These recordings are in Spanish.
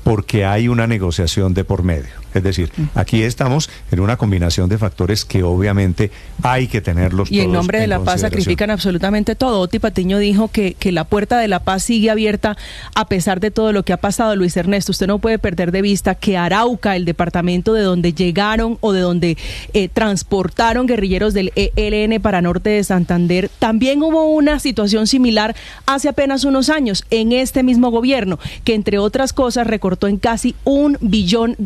porque hay una negociación de por medio. Es decir, aquí estamos en una combinación de factores que obviamente hay que tenerlos todos. Y en nombre de la paz sacrifican absolutamente todo. Oti Patiño dijo que la puerta de la paz sigue abierta a pesar de todo lo que ha pasado. Luis Ernesto, usted no puede perder de vista que Arauca, el departamento de donde llegaron o de donde transportaron guerrilleros del ELN para norte de Santander, también hubo una situación similar hace apenas unos años en este mismo gobierno, que entre otras cosas recortó en casi $1 billón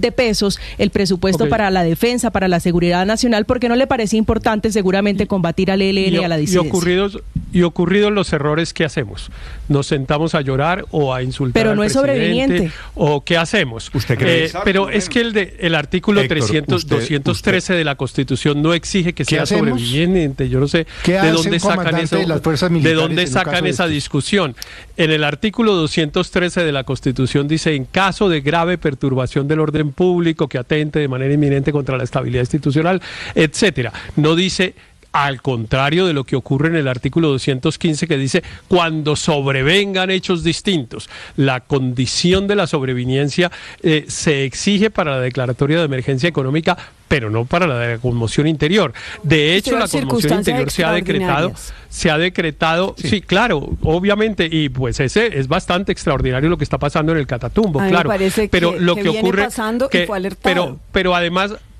el presupuesto para la defensa, para la seguridad nacional, porque no le parecía importante seguramente combatir al ELN y a la disidencia. Y ocurridos los errores, ¿qué hacemos? ¿Nos sentamos a llorar o a insultar pero al no presidente? Es sobreviviente. ¿O qué hacemos? ¿Usted cree? Pero es que el artículo Héctor, 213 de la Constitución no exige que sea sobreviviente. Yo no sé de dónde sacan eso, de dónde sacan esa discusión. En el artículo 213 de la Constitución dice: en caso de grave perturbación del orden público que atente de manera inminente contra la estabilidad institucional, etcétera. No dice, al contrario de lo que ocurre en el artículo 215, que dice cuando sobrevengan hechos distintos. La condición de la sobreviniencia se exige para la declaratoria de emergencia económica, pero no para la de la conmoción interior. De hecho, la conmoción interior se ha decretado, sí, claro, obviamente, y pues ese es bastante extraordinario lo que está pasando en el Catatumbo, claro. Pero lo que ocurre,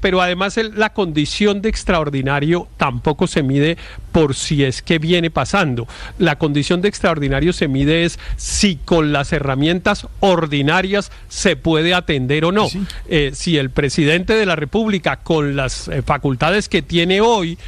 pero además la condición de extraordinario tampoco se mide por si es que viene pasando. La condición de extraordinario se mide es si con las herramientas ordinarias se puede atender o no. Sí. Si el presidente de la República, con las facultades que tiene hoy,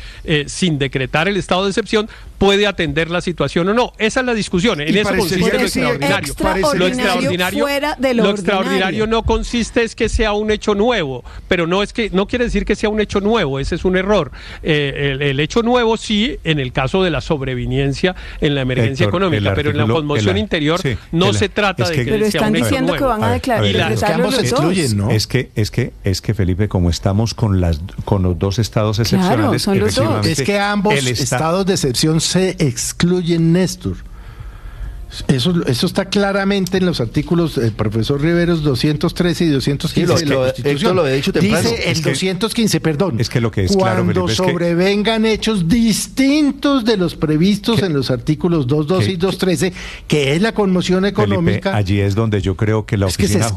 sin decretar el estado de excepción, puede atender la situación o no. Esa es la discusión. En eso consiste lo extraordinario. Lo extraordinario no consiste es que sea un hecho nuevo, pero no quiere decir que sea un hecho nuevo. Ese es un error. El hecho nuevo sí, en el caso de la sobreviniencia en la emergencia económica, pero en la conmoción interior no se trata de que sea un hecho nuevo. Pero están diciendo que van a declarar que ambos se excluyen, ¿no? Es que Felipe, como estamos con los dos estados excepcionales, son los dos. Es que ambos estados de excepción se excluyen, Néstor. Eso está claramente en los artículos del profesor Riveros 213 y 215 de la Constitución. Lo he dicho temprano. Dice el 215, perdón. Es que lo que es cuando claro, Felipe, sobrevengan hechos distintos de los previstos en los artículos 212 y 213, que es la conmoción económica. Felipe, allí es donde yo creo que la oficina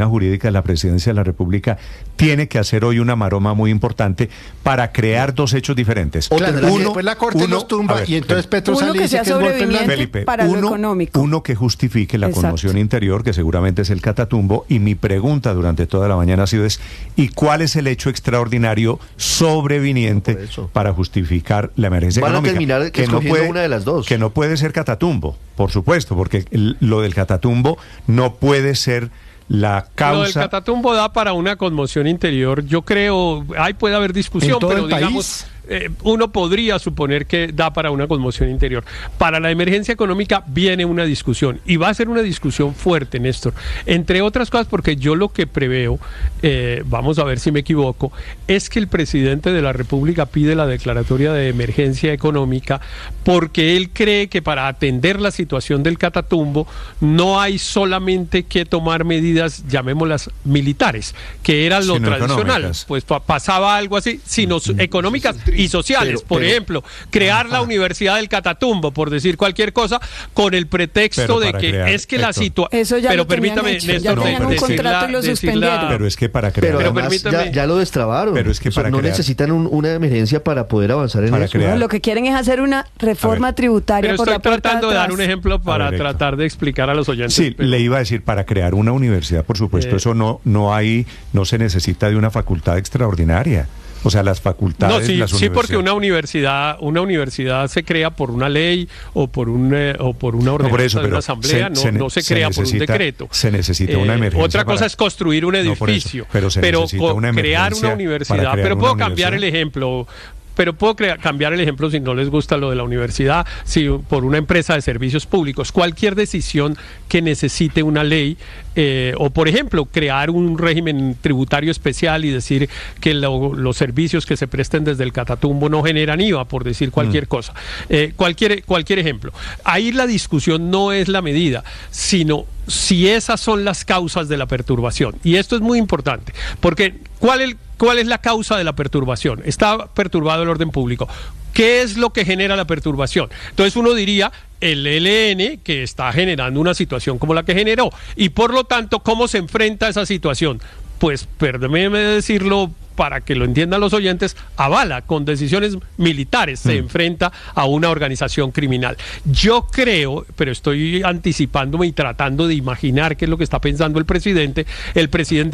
jurídica de la Presidencia de la República tiene que hacer hoy una maroma muy importante para crear dos hechos diferentes. Después la Corte los tumba y entonces Petro sale y dice que es golpe blanco. Felipe, para lo económico. Uno que justifique la conmoción interior, que seguramente es el Catatumbo, y mi pregunta durante toda la mañana ha sido ¿y cuál es el hecho extraordinario sobreviniente para justificar la emergencia económica? Van a terminar escogiendo una de las dos. Que no puede ser Catatumbo, por supuesto, porque lo del Catatumbo no puede ser la causa. Lo del Catatumbo da para una conmoción interior. Yo creo, ahí puede haber discusión, pero digamos, uno podría suponer que da para una conmoción interior. Para la emergencia económica viene una discusión, y va a ser una discusión fuerte, Néstor, entre otras cosas porque yo lo que preveo, vamos a ver si me equivoco, es que el presidente de la República pide la declaratoria de emergencia económica porque él cree que para atender la situación del Catatumbo no hay solamente que tomar medidas, llamémoslas militares, que eran lo tradicional, pues pasaba algo así, sino económicas y sociales, por ejemplo, crear la Universidad del Catatumbo, por decir cualquier cosa, con el pretexto de que es que la situación. Pero permítame, Néstor, pero es que para crear. Pero además, ya lo destrabaron. Pero es que no necesitan una emergencia para poder avanzar en eso. No, lo que quieren es hacer una reforma tributaria. Pero estoy tratando de dar un ejemplo para tratar de explicar a los oyentes. Sí, le iba a decir, para crear una universidad, por supuesto, eso no se necesita de una facultad extraordinaria. O sea, las facultades, sí, porque una universidad se crea por una ley o por una ordenanza de una asamblea, no se crea por un decreto. Se necesita una emergencia. Otra cosa es construir un edificio, pero crear una universidad. Pero puedo cambiar el ejemplo. Pero puedo cambiar el ejemplo si no les gusta lo de la universidad, si por una empresa de servicios públicos. Cualquier decisión que necesite una ley, o por ejemplo, crear un régimen tributario especial y decir que los servicios que se presten desde el Catatumbo no generan IVA, por decir cualquier cosa. Cualquier ejemplo. Ahí la discusión no es la medida, sino si esas son las causas de la perturbación. Y esto es muy importante, porque ¿cuál es la causa de la perturbación? Está perturbado el orden público. ¿Qué es lo que genera la perturbación? Entonces uno diría el ELN, que está generando una situación como la que generó, y por lo tanto, ¿cómo se enfrenta a esa situación? Pues, perdóneme decirlo para que lo entiendan los oyentes, avala con decisiones militares, se enfrenta a una organización criminal. Yo creo, pero estoy anticipándome y tratando de imaginar qué es lo que está pensando el presidente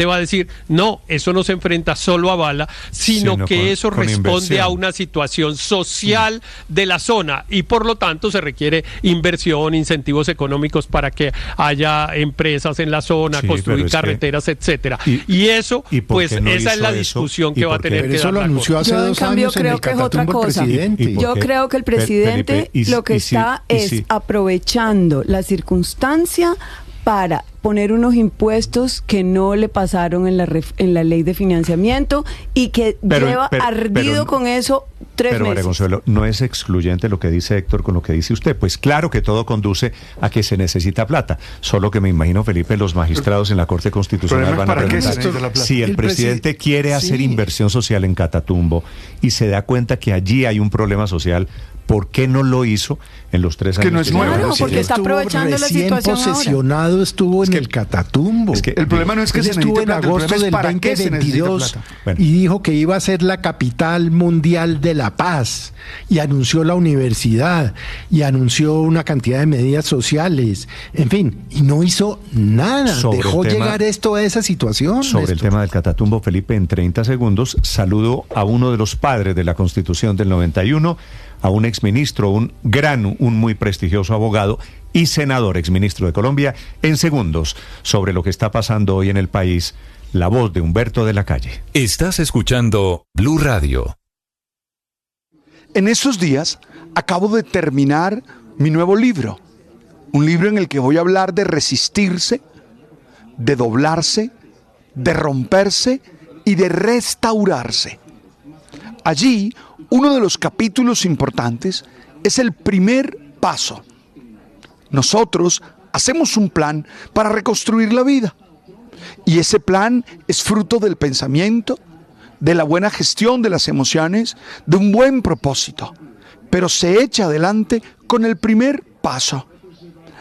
va a decir, no, eso no se enfrenta solo a bala, sino que eso responde a una situación social de la zona, y por lo tanto se requiere inversión, incentivos económicos para que haya empresas en la zona, construir carreteras, etcétera. Y eso, pues esa es la discusión que va a tener que dar. Eso lo anunció hace 2 años en el Catatumbo el presidente. Yo creo que el presidente lo que está es aprovechando la circunstancia para poner unos impuestos que no le pasaron en la ley de financiamiento y que lleva ardido con eso 3 meses. María Consuelo, no es excluyente lo que dice Héctor con lo que dice usted. Pues claro que todo conduce a que se necesita plata. Solo que me imagino, Felipe, los magistrados en la Corte Constitucional van a preguntar si el presidente quiere hacer inversión social en Catatumbo y se da cuenta que allí hay un problema social, ¿por qué no lo hizo en los 3 años? Que no es nuevo. Claro, porque está aprovechando la situación posesionado ahora. Estuvo en el Catatumbo. Es que el problema no es que se estuvo en agosto del 2022 y dijo que iba a ser la capital mundial de la paz, y anunció la universidad y anunció una cantidad de medidas sociales, en fin, y no hizo nada. Dejó llegar esto a esa situación. Sobre el tema del Catatumbo, Felipe, en 30 segundos saludo a uno de los padres de la Constitución del 91, a un exministro, un muy prestigioso abogado y senador, exministro de Colombia. En segundos, sobre lo que está pasando hoy en el país, la voz de Humberto de la Calle. Estás escuchando Blue Radio. En estos días acabo de terminar mi nuevo libro, un libro en el que voy a hablar de resistirse, de doblarse, de romperse y de restaurarse. Allí, uno de los capítulos importantes es el primer paso. Nosotros hacemos un plan para reconstruir la vida. Y ese plan es fruto del pensamiento, de la buena gestión de las emociones, de un buen propósito. Pero se echa adelante con el primer paso.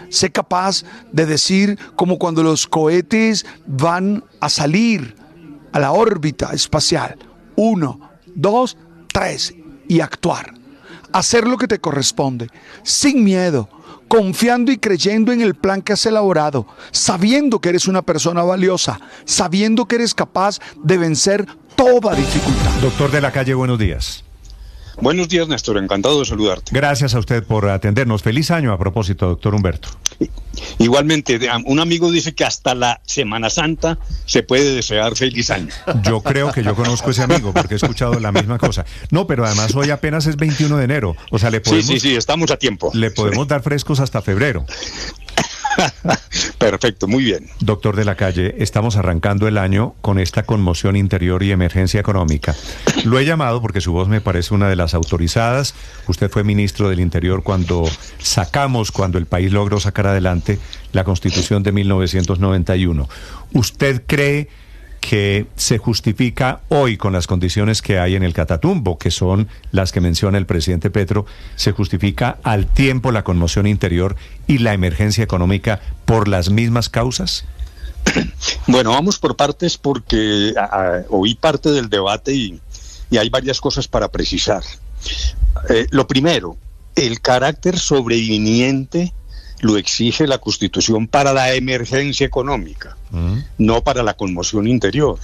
Sé capaz de decir, como cuando los cohetes van a salir a la órbita espacial: 1, 2, 3, y actuar. Hacer lo que te corresponde, sin miedo, confiando y creyendo en el plan que has elaborado, sabiendo que eres una persona valiosa, sabiendo que eres capaz de vencer toda dificultad. Doctor de la Calle, buenos días. Buenos días, Néstor, encantado de saludarte. Gracias a usted por atendernos. Feliz año a propósito, doctor Humberto. Igualmente, un amigo dice que hasta la Semana Santa se puede desear feliz año. Yo creo que yo conozco a ese amigo porque he escuchado la misma cosa. No, pero además hoy apenas es 21 de enero. O sea, le podemos... Sí, estamos a tiempo. Le podemos dar frescos hasta febrero. Perfecto, muy bien. Doctor de la Calle, estamos arrancando el año con esta conmoción interior y emergencia económica. Lo he llamado porque su voz me parece una de las autorizadas. Usted fue ministro del Interior cuando el país logró sacar adelante la Constitución de 1991. ¿Usted cree que se justifica hoy, con las condiciones que hay en el Catatumbo, que son las que menciona el presidente Petro, se justifica al tiempo la conmoción interior y la emergencia económica por las mismas causas? Bueno, vamos por partes porque oí parte del debate y hay varias cosas para precisar. Lo primero, el carácter sobreviniente lo exige la Constitución para la emergencia económica, no para la conmoción interior.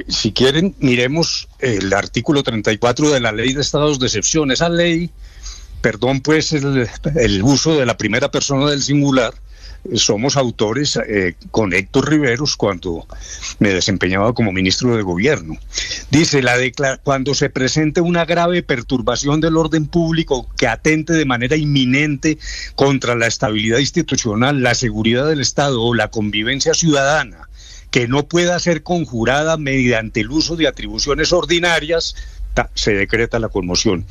Si quieren, miremos el artículo 34 de la Ley de Estados de Excepción. Esa ley, perdón pues el uso de la primera persona del singular, somos autores con Héctor Riveros cuando me desempeñaba como ministro de Gobierno. Dice, cuando se presente una grave perturbación del orden público que atente de manera inminente contra la estabilidad institucional, la seguridad del Estado o la convivencia ciudadana, que no pueda ser conjurada mediante el uso de atribuciones ordinarias, se decreta la conmoción.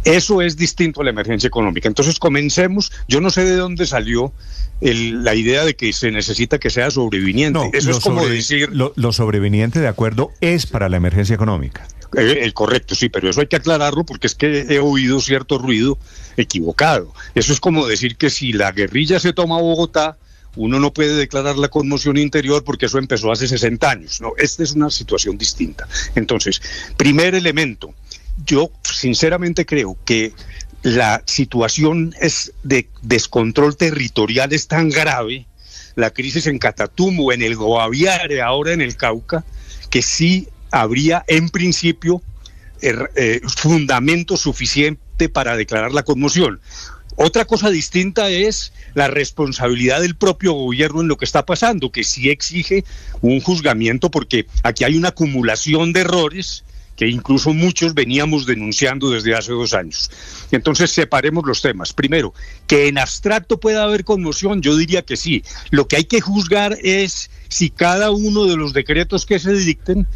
Eso es distinto a la emergencia económica. Entonces comencemos, yo no sé de dónde salió la idea de que se necesita que sea sobreviniente. No, eso es como decir... Lo sobreviniente, de acuerdo, es para la emergencia económica. Correcto, sí, pero eso hay que aclararlo porque es que he oído cierto ruido equivocado. Eso es como decir que si la guerrilla se toma Bogotá, uno no puede declarar la conmoción interior porque eso empezó hace 60 años. No, esta es una situación distinta. Entonces, primer elemento, yo sinceramente creo que la situación de descontrol territorial es tan grave, la crisis en Catatumbo, en el Guaviare, ahora en el Cauca, que sí habría en principio fundamento suficiente para declarar la conmoción. Otra cosa distinta es la responsabilidad del propio gobierno en lo que está pasando, que sí exige un juzgamiento porque aquí hay una acumulación de errores que incluso muchos veníamos denunciando desde hace 2 años. Entonces separemos los temas. Primero, que en abstracto pueda haber conmoción, yo diría que sí. Lo que hay que juzgar es si cada uno de los decretos que se dicten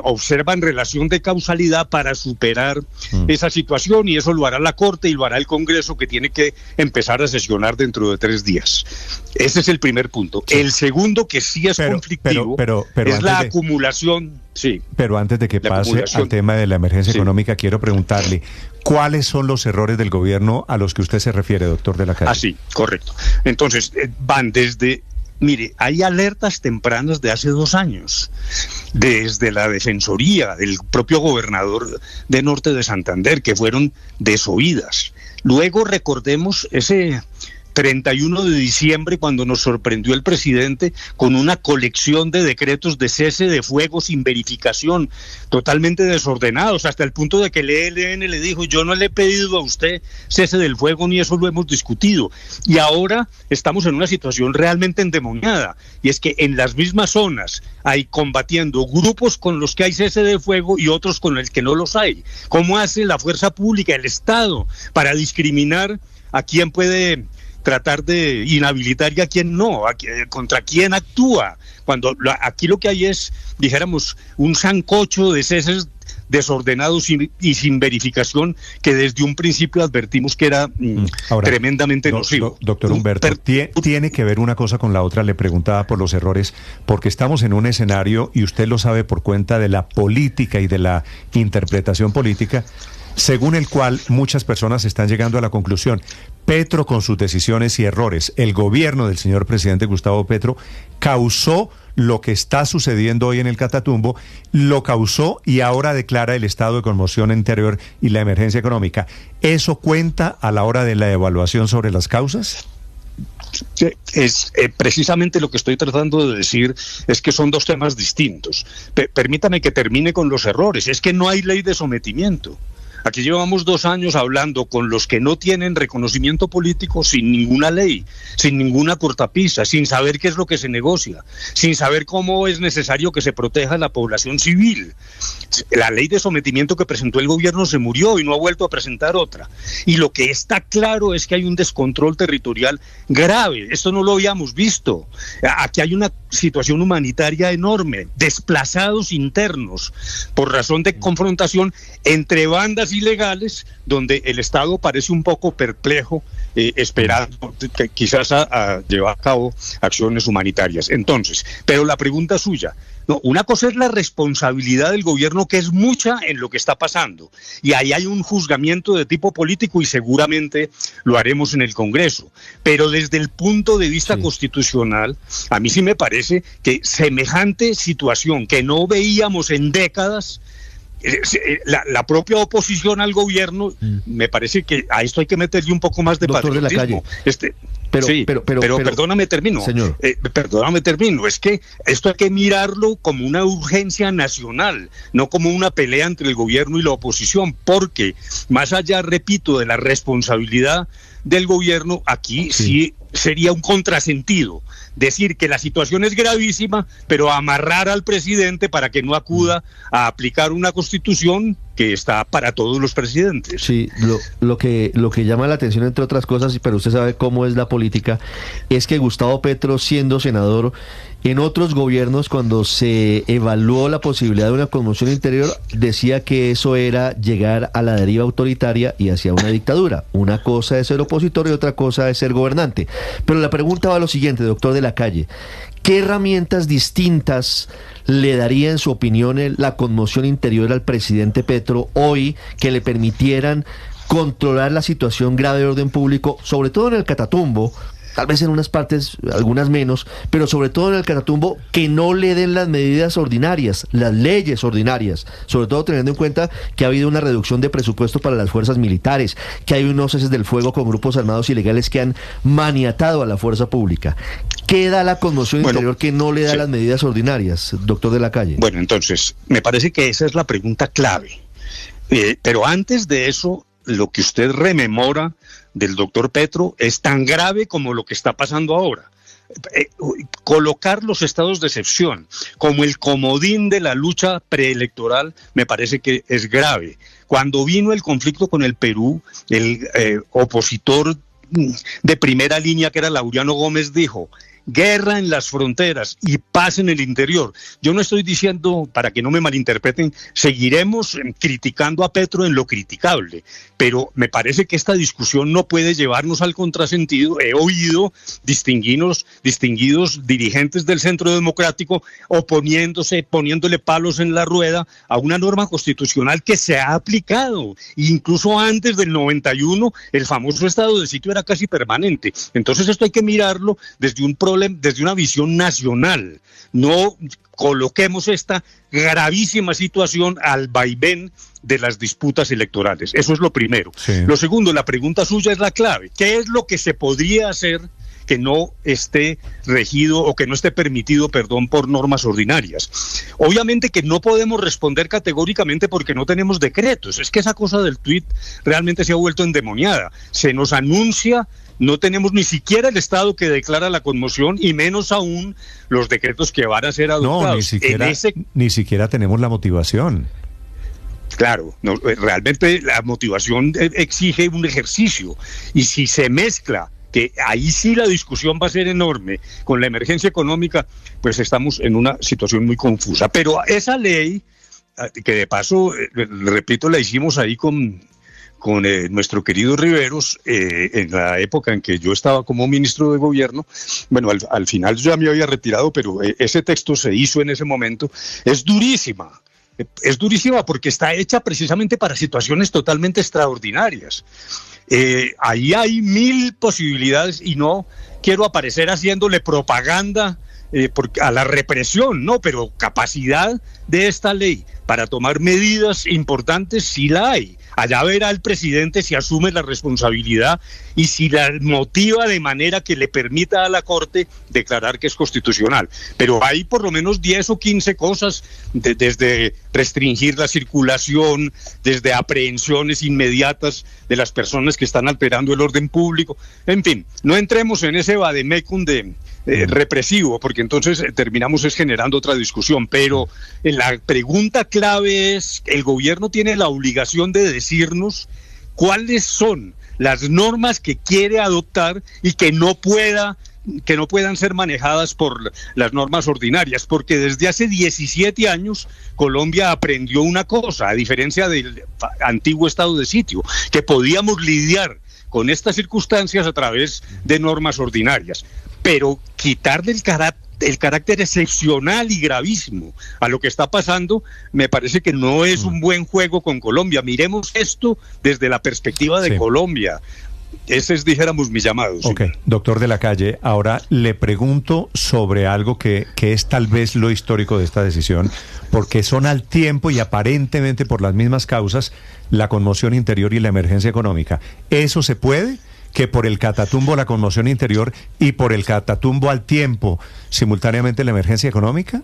observan relación de causalidad para superar esa situación, y eso lo hará la Corte y lo hará el Congreso, que tiene que empezar a sesionar dentro de 3 días. Ese es el primer punto. Sí. El segundo, que sí es conflictivo, es la acumulación. Sí. Pero antes de que pase al tema de la emergencia económica, quiero preguntarle, ¿cuáles son los errores del gobierno a los que usted se refiere, doctor de la Calle? Sí, correcto. Entonces, van desde... Mire, hay alertas tempranas de hace 2 años, desde la Defensoría, del propio gobernador de Norte de Santander, que fueron desoídas. Luego recordemos ese 31 de diciembre, cuando nos sorprendió el presidente con una colección de decretos de cese de fuego sin verificación, totalmente desordenados, hasta el punto de que el ELN le dijo: yo no le he pedido a usted cese del fuego, ni eso lo hemos discutido. Y ahora estamos en una situación realmente endemoniada, y es que en las mismas zonas hay combatiendo grupos con los que hay cese de fuego y otros con los que no los hay. ¿Cómo hace la fuerza pública, el Estado, para discriminar a quién puede tratar de inhabilitar y a quién no, contra quién actúa, cuando aquí lo que hay es, dijéramos, un sancocho de ceses desordenados y sin verificación, que desde un principio advertimos que era tremendamente nocivo. Doctor Humberto, ¿tiene que ver una cosa con la otra? Le preguntaba por los errores, porque estamos en un escenario, y usted lo sabe por cuenta de la política y de la interpretación política, según el cual muchas personas están llegando a la conclusión: Petro, con sus decisiones y errores, el gobierno del señor presidente Gustavo Petro, causó lo que está sucediendo hoy en el Catatumbo, lo causó y ahora declara el estado de conmoción interior y la emergencia económica. ¿Eso cuenta a la hora de la evaluación sobre las causas? Es precisamente lo que estoy tratando de decir, es que son 2 temas distintos. Permítame que termine con los errores. Es que no hay ley de sometimiento. Aquí llevamos 2 años hablando con los que no tienen reconocimiento político, sin ninguna ley, sin ninguna cortapisa, sin saber qué es lo que se negocia, sin saber cómo es necesario que se proteja a la población civil. La ley de sometimiento que presentó el gobierno se murió y no ha vuelto a presentar otra. Y lo que está claro es que hay un descontrol territorial grave. Esto no lo habíamos visto. Aquí hay una situación humanitaria enorme, desplazados internos por razón de confrontación entre bandas ilegales, donde el Estado parece un poco perplejo, esperando que quizás a llevar a cabo acciones humanitarias. Entonces, pero la pregunta suya, no, una cosa es la responsabilidad del gobierno, que es mucha en lo que está pasando, y ahí hay un juzgamiento de tipo político y seguramente lo haremos en el Congreso, pero desde el punto de vista constitucional, a mí sí me parece que semejante situación que no veíamos en décadas, la propia oposición al gobierno, me parece que a esto hay que meterle un poco más de patriotismo. De la Calle. Pero perdóname, termino. Señor. Perdóname, termino. Es que esto hay que mirarlo como una urgencia nacional, no como una pelea entre el gobierno y la oposición, porque más allá, repito, de la responsabilidad del gobierno, aquí sí sería un contrasentido decir que la situación es gravísima, pero amarrar al presidente para que no acuda a aplicar una constitución que está para todos los presidentes. Sí, lo que llama la atención, entre otras cosas, pero usted sabe cómo es la política, es que Gustavo Petro, siendo senador, en otros gobiernos, cuando se evaluó la posibilidad de una conmoción interior, decía que eso era llegar a la deriva autoritaria y hacia una dictadura. Una cosa es ser opositor y otra cosa es ser gobernante. Pero la pregunta va a lo siguiente, doctor de la Calle. ¿Qué herramientas distintas le daría, en su opinión, la conmoción interior al presidente Petro hoy que le permitieran controlar la situación grave de orden público, sobre todo en el Catatumbo? Tal vez en unas partes, algunas menos, pero sobre todo en el Catatumbo, que no le den las medidas ordinarias, las leyes ordinarias, sobre todo teniendo en cuenta que ha habido una reducción de presupuesto para las fuerzas militares, que hay unos ceses del fuego con grupos armados ilegales que han maniatado a la fuerza pública. ¿Qué da la conmoción interior que no le da las medidas ordinarias, doctor de la Calle? Bueno, entonces, me parece que esa es la pregunta clave. Pero antes de eso, lo que usted rememora del doctor Petro es tan grave como lo que está pasando ahora. Colocar los estados de excepción como el comodín de la lucha preelectoral me parece que es grave. Cuando vino el conflicto con el Perú, el opositor de primera línea, que era Laureano Gómez, dijo: guerra en las fronteras y paz en el interior. Yo no estoy diciendo, para que no me malinterpreten, seguiremos criticando a Petro en lo criticable, pero me parece que esta discusión no puede llevarnos al contrasentido. He oído distinguidos dirigentes del Centro Democrático poniéndole palos en la rueda a una norma constitucional que se ha aplicado. Incluso antes del 91, el famoso estado de sitio era casi permanente. Entonces esto hay que mirarlo desde una visión nacional. No coloquemos esta gravísima situación al vaivén de las disputas electorales. Eso es lo primero. Sí. Lo segundo, la pregunta suya es la clave. ¿Qué es lo que se podría hacer que no esté regido o que no esté permitido, por normas ordinarias? Obviamente que no podemos responder categóricamente porque no tenemos decretos. Es que esa cosa del tuit realmente se ha vuelto endemoniada. Se nos anuncia. No tenemos ni siquiera el Estado que declara la conmoción y menos aún los decretos que van a ser adoptados. No, ni siquiera tenemos la motivación. Claro, no, realmente la motivación exige un ejercicio, y si se mezcla, que ahí sí la discusión va a ser enorme, con la emergencia económica, pues estamos en una situación muy confusa. Pero esa ley, que de paso, repito, la hicimos ahí con nuestro querido Riveros, en la época en que yo estaba como ministro de gobierno. Bueno, al final yo ya me había retirado, pero ese texto se hizo en ese momento. Es durísima porque está hecha precisamente para situaciones totalmente extraordinarias. Ahí hay 1000 posibilidades y no quiero aparecer haciéndole propaganda a la represión, no, pero capacidad de esta ley para tomar medidas importantes sí la hay. Allá verá el presidente si asume la responsabilidad y si la motiva de manera que le permita a la Corte declarar que es constitucional. Pero hay por lo menos 10 o 15 cosas, desde restringir la circulación, desde aprehensiones inmediatas de las personas que están alterando el orden público. En fin, no entremos en ese vademecum represivo, porque entonces terminamos generando otra discusión. Pero la pregunta clave es: el gobierno tiene la obligación de decirnos cuáles son las normas que quiere adoptar y que no puedan ser manejadas por las normas ordinarias, porque desde hace 17 años Colombia aprendió una cosa, a diferencia del antiguo estado de sitio, que podíamos lidiar con estas circunstancias a través de normas ordinarias, pero quitarle el carácter excepcional y gravísimo a lo que está pasando, me parece que no es un buen juego con Colombia. Miremos esto desde la perspectiva de Colombia. Ese es, dijéramos, mi llamado. Ok, sí. Doctor de la Calle, ahora le pregunto sobre algo que es tal vez lo histórico de esta decisión, porque son al tiempo y aparentemente por las mismas causas la conmoción interior y la emergencia económica. ¿Eso se puede? ¿Que por el Catatumbo la conmoción interior y por el Catatumbo al tiempo simultáneamente la emergencia económica?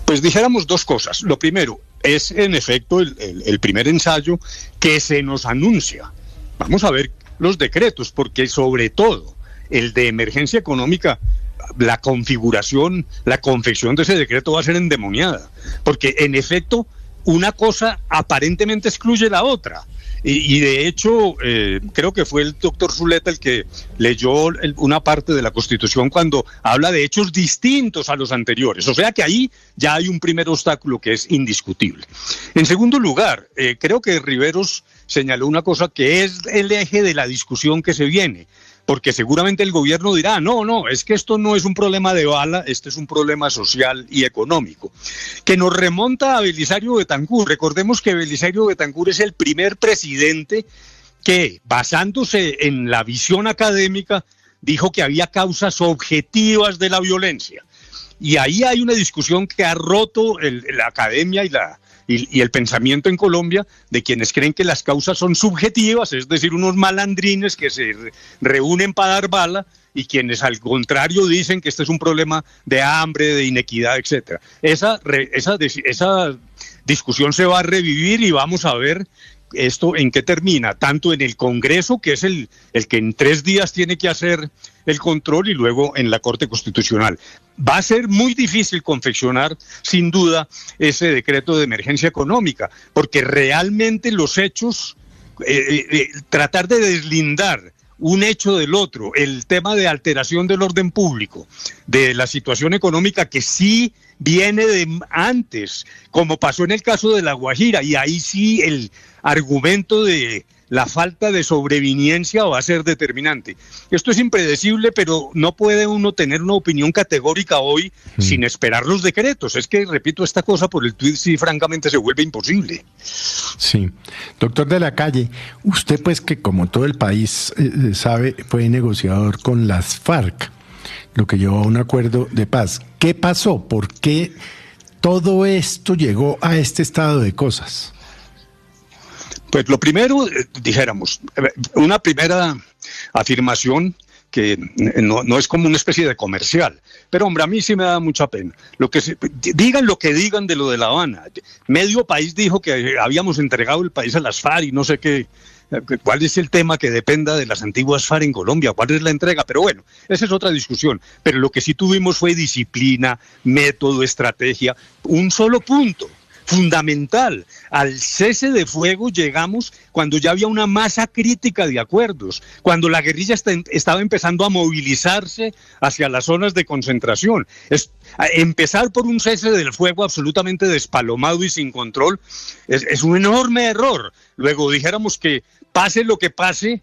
Pues dijéramos dos cosas. Lo primero es, en efecto, el primer ensayo que se nos anuncia. Vamos a ver los decretos, porque sobre todo el de emergencia económica, la configuración, la confección de ese decreto va a ser endemoniada, porque en efecto una cosa aparentemente excluye la otra. Y de hecho, creo que fue el doctor Zuleta el que leyó una parte de la Constitución cuando habla de hechos distintos a los anteriores. O sea que ahí ya hay un primer obstáculo que es indiscutible. En segundo lugar, creo que Riveros señaló una cosa que es el eje de la discusión que se viene. Porque seguramente el gobierno dirá, no, es que esto no es un problema de bala, este es un problema social y económico, que nos remonta a Belisario Betancur. Recordemos que Belisario Betancur es el primer presidente que, basándose en la visión académica, dijo que había causas objetivas de la violencia. Y ahí hay una discusión que ha roto la academia y el pensamiento en Colombia de quienes creen que las causas son subjetivas, es decir, unos malandrines que se reúnen para dar bala, y quienes al contrario dicen que este es un problema de hambre, de inequidad, etcétera. Esa discusión se va a revivir y vamos a ver esto en qué termina, tanto en el Congreso, que es el que en 3 días tiene que hacer el control, y luego en la Corte Constitucional. Va a ser muy difícil confeccionar, sin duda, ese decreto de emergencia económica, porque realmente los hechos, tratar de deslindar un hecho del otro, el tema de alteración del orden público, de la situación económica que sí viene de antes, como pasó en el caso de La Guajira, y ahí sí el argumento de la falta de sobreviniencia va a ser determinante. Esto es impredecible, pero no puede uno tener una opinión categórica hoy sin esperar los decretos. Es que, repito, esta cosa por el tuit sí francamente se vuelve imposible. Sí. Doctor de la Calle, usted pues que como todo el país sabe, fue negociador con las FARC, lo que llevó a un acuerdo de paz. ¿Qué pasó? ¿Por qué todo esto llegó a este estado de cosas? Pues lo primero, dijéramos, una primera afirmación que no es como una especie de comercial, pero hombre, a mí sí me da mucha pena. Digan lo que digan de lo de La Habana. Medio país dijo que habíamos entregado el país a las FARC y no sé qué. ¿Cuál es el tema que dependa de las antiguas FARC en Colombia? ¿Cuál es la entrega? Pero bueno, esa es otra discusión. Pero lo que sí tuvimos fue disciplina, método, estrategia, un solo punto fundamental. Al cese de fuego llegamos cuando ya había una masa crítica de acuerdos, cuando la guerrilla estaba empezando a movilizarse hacia las zonas de concentración. Empezar por un cese del fuego absolutamente despalomado y sin control es un enorme error. Luego dijéramos que pase lo que pase,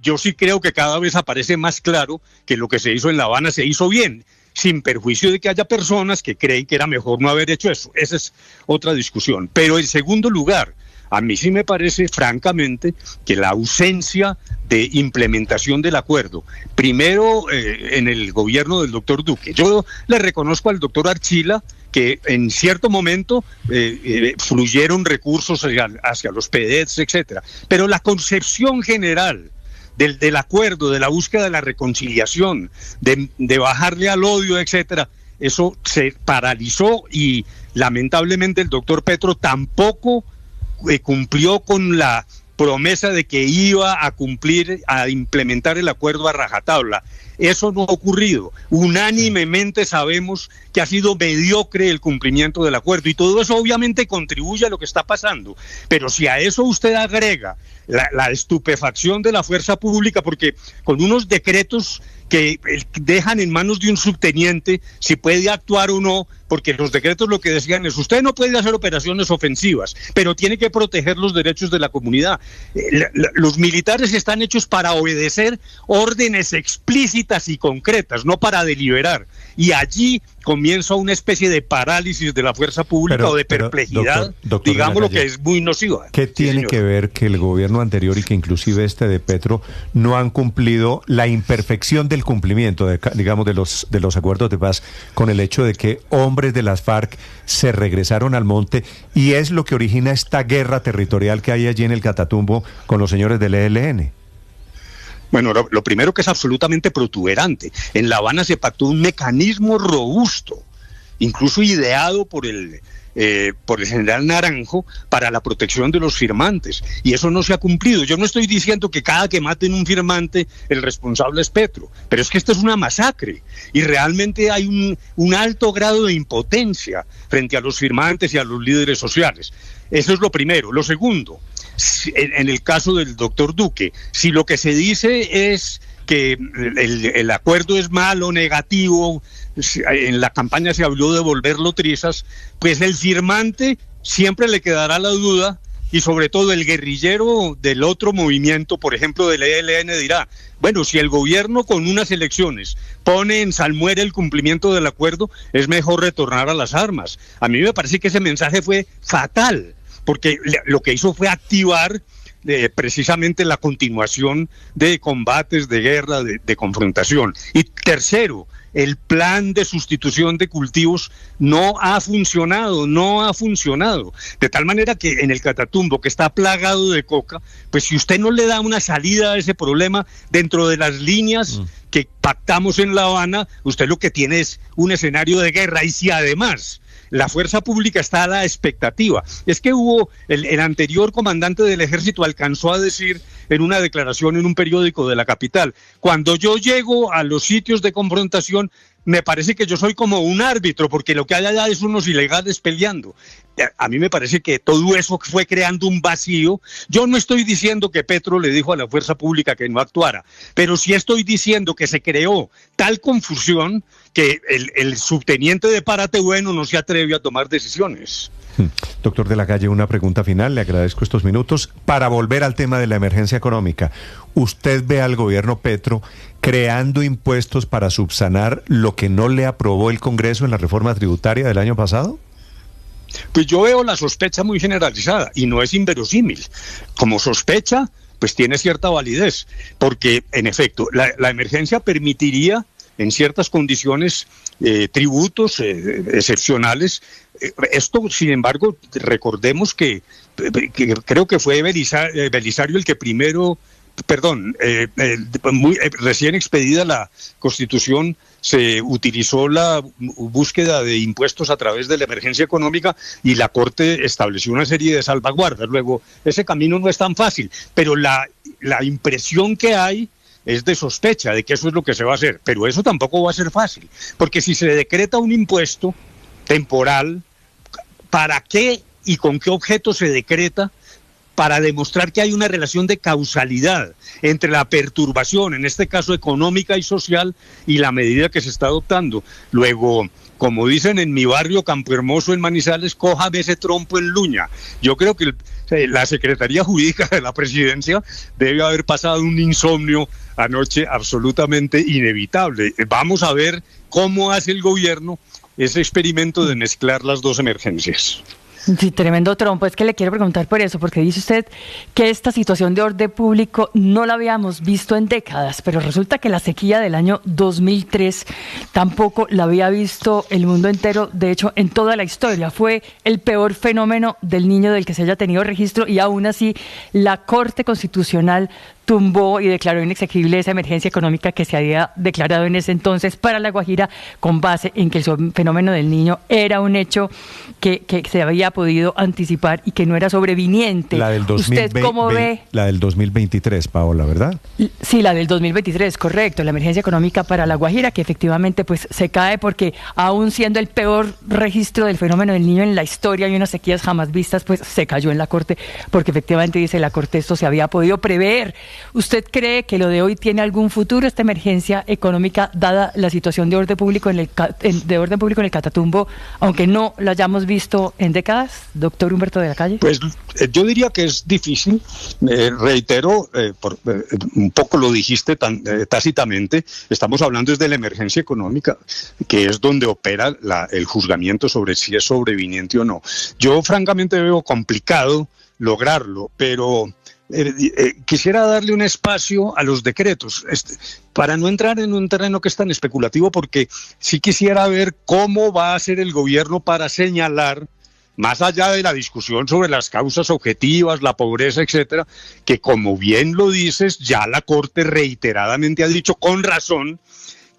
yo sí creo que cada vez aparece más claro que lo que se hizo en La Habana se hizo bien, sin perjuicio de que haya personas que creen que era mejor no haber hecho eso. Esa es otra discusión. Pero en segundo lugar, a mí sí me parece francamente que la ausencia de implementación del acuerdo, primero en el gobierno del doctor Duque. Yo le reconozco al doctor Archila que en cierto momento fluyeron recursos hacia los PEDETs, etcétera. Pero la concepción general del acuerdo, de la búsqueda de la reconciliación, de bajarle al odio, etcétera, eso se paralizó y lamentablemente el doctor Petro tampoco cumplió con la promesa de que iba a cumplir, a implementar el acuerdo a rajatabla. Eso no ha ocurrido. Unánimemente sabemos que ha sido mediocre el cumplimiento del acuerdo y todo eso obviamente contribuye a lo que está pasando. Pero si a eso usted agrega la estupefacción de la fuerza pública, porque con unos decretos que dejan en manos de un subteniente si puede actuar o no, porque los decretos lo que decían es: usted no puede hacer operaciones ofensivas, pero tiene que proteger los derechos de la comunidad. Los militares están hechos para obedecer órdenes explícitas y concretas, no para deliberar. Y allí comienza una especie de parálisis de la fuerza pública o de perplejidad, doctor digamos, lo que es muy nociva. ¿Qué tiene que ver que el gobierno anterior y que inclusive este de Petro no han cumplido la imperfección del cumplimiento, digamos, de los acuerdos de paz con el hecho de que hombres de las FARC se regresaron al monte y es lo que origina esta guerra territorial que hay allí en el Catatumbo con los señores del ELN? Bueno, lo primero que es absolutamente protuberante. En La Habana se pactó un mecanismo robusto incluso ideado por el general Naranjo para la protección de los firmantes, y eso no se ha cumplido. Yo no estoy diciendo que cada que maten un firmante el responsable es Petro, pero es que esto es una masacre y realmente hay un alto grado de impotencia frente a los firmantes y a los líderes sociales. Eso es lo primero. Lo segundo, en el caso del doctor Duque, si lo que se dice es que el acuerdo es malo, negativo, en la campaña se habló de volverlo trizas, pues el firmante siempre le quedará la duda, y sobre todo el guerrillero del otro movimiento, por ejemplo del ELN, dirá, bueno, si el gobierno con unas elecciones pone en salmuera el cumplimiento del acuerdo, es mejor retornar a las armas. A mí me parece que ese mensaje fue fatal, porque lo que hizo fue activar precisamente la continuación de combates, de guerra, de confrontación. Y tercero, el plan de sustitución de cultivos no ha funcionado, de tal manera que en el Catatumbo, que está plagado de coca, pues si usted no le da una salida a ese problema dentro de las líneas que pactamos en La Habana, usted lo que tiene es un escenario de guerra. Y si además la fuerza pública está a la expectativa, es que el anterior comandante del ejército alcanzó a decir en una declaración en un periódico de la capital, cuando yo llego a los sitios de confrontación, me parece que yo soy como un árbitro, porque lo que hay allá es unos ilegales peleando. A mí me parece que todo eso fue creando un vacío. Yo no estoy diciendo que Petro le dijo a la fuerza pública que no actuara, pero sí estoy diciendo que se creó tal confusión que el subteniente de Párate Bueno no se atreve a tomar decisiones. Doctor de la Calle, una pregunta final, le agradezco estos minutos. Para volver al tema de la emergencia económica, ¿usted ve al gobierno Petro creando impuestos para subsanar lo que no le aprobó el Congreso en la reforma tributaria del año pasado? Pues yo veo la sospecha muy generalizada y no es inverosímil. Como sospecha, pues tiene cierta validez, porque en efecto la emergencia permitiría en ciertas condiciones tributos excepcionales. Esto, sin embargo, recordemos que creo que fue Belisario el que primero, recién expedida la Constitución, se utilizó la búsqueda de impuestos a través de la emergencia económica y la Corte estableció una serie de salvaguardas. Luego, ese camino no es tan fácil, pero la impresión que hay es de sospecha de que eso es lo que se va a hacer, pero eso tampoco va a ser fácil, porque si se decreta un impuesto temporal, ¿para qué y con qué objeto se decreta? Para demostrar que hay una relación de causalidad entre la perturbación, en este caso económica y social, y la medida que se está adoptando. Luego, como dicen en mi barrio Campo Hermoso en Manizales, cójame ese trompo en Luña. Yo creo que la Secretaría Jurídica de la Presidencia debe haber pasado un insomnio anoche absolutamente inevitable. Vamos a ver cómo hace el gobierno ese experimento de mezclar las dos emergencias. Sí, tremendo trompo. Es que le quiero preguntar por eso, porque dice usted que esta situación de orden público no la habíamos visto en décadas, pero resulta que la sequía del año 2003 tampoco la había visto el mundo entero. De hecho, en toda la historia fue el peor fenómeno del Niño del que se haya tenido registro, y aún así la Corte Constitucional tumbó y declaró inexequible esa emergencia económica que se había declarado en ese entonces para La Guajira, con base en que el fenómeno del Niño era un hecho que se había podido anticipar y que no era sobreviniente. La del 2020, ¿usted cómo ve? La del 2023, Paola, ¿verdad? Sí, la del 2023, correcto. La emergencia económica para La Guajira, que efectivamente pues se cae porque aún siendo el peor registro del fenómeno del Niño en la historia y unas sequías jamás vistas, pues se cayó en la Corte, porque efectivamente dice la Corte esto se había podido prever. ¿Usted cree que lo de hoy tiene algún futuro, esta emergencia económica, dada la situación de orden público en el Catatumbo, aunque no la hayamos visto en décadas, doctor Humberto de la Calle? Pues yo diría que es difícil. Reitero, un poco lo dijiste tácitamente, estamos hablando desde la emergencia económica, que es donde opera el juzgamiento sobre si es sobreviniente o no. Yo francamente veo complicado lograrlo, pero quisiera darle un espacio a los decretos, para no entrar en un terreno que es tan especulativo, porque sí quisiera ver cómo va a hacer el gobierno para señalar, más allá de la discusión sobre las causas objetivas, la pobreza, etcétera, que como bien lo dices, ya la Corte reiteradamente ha dicho con razón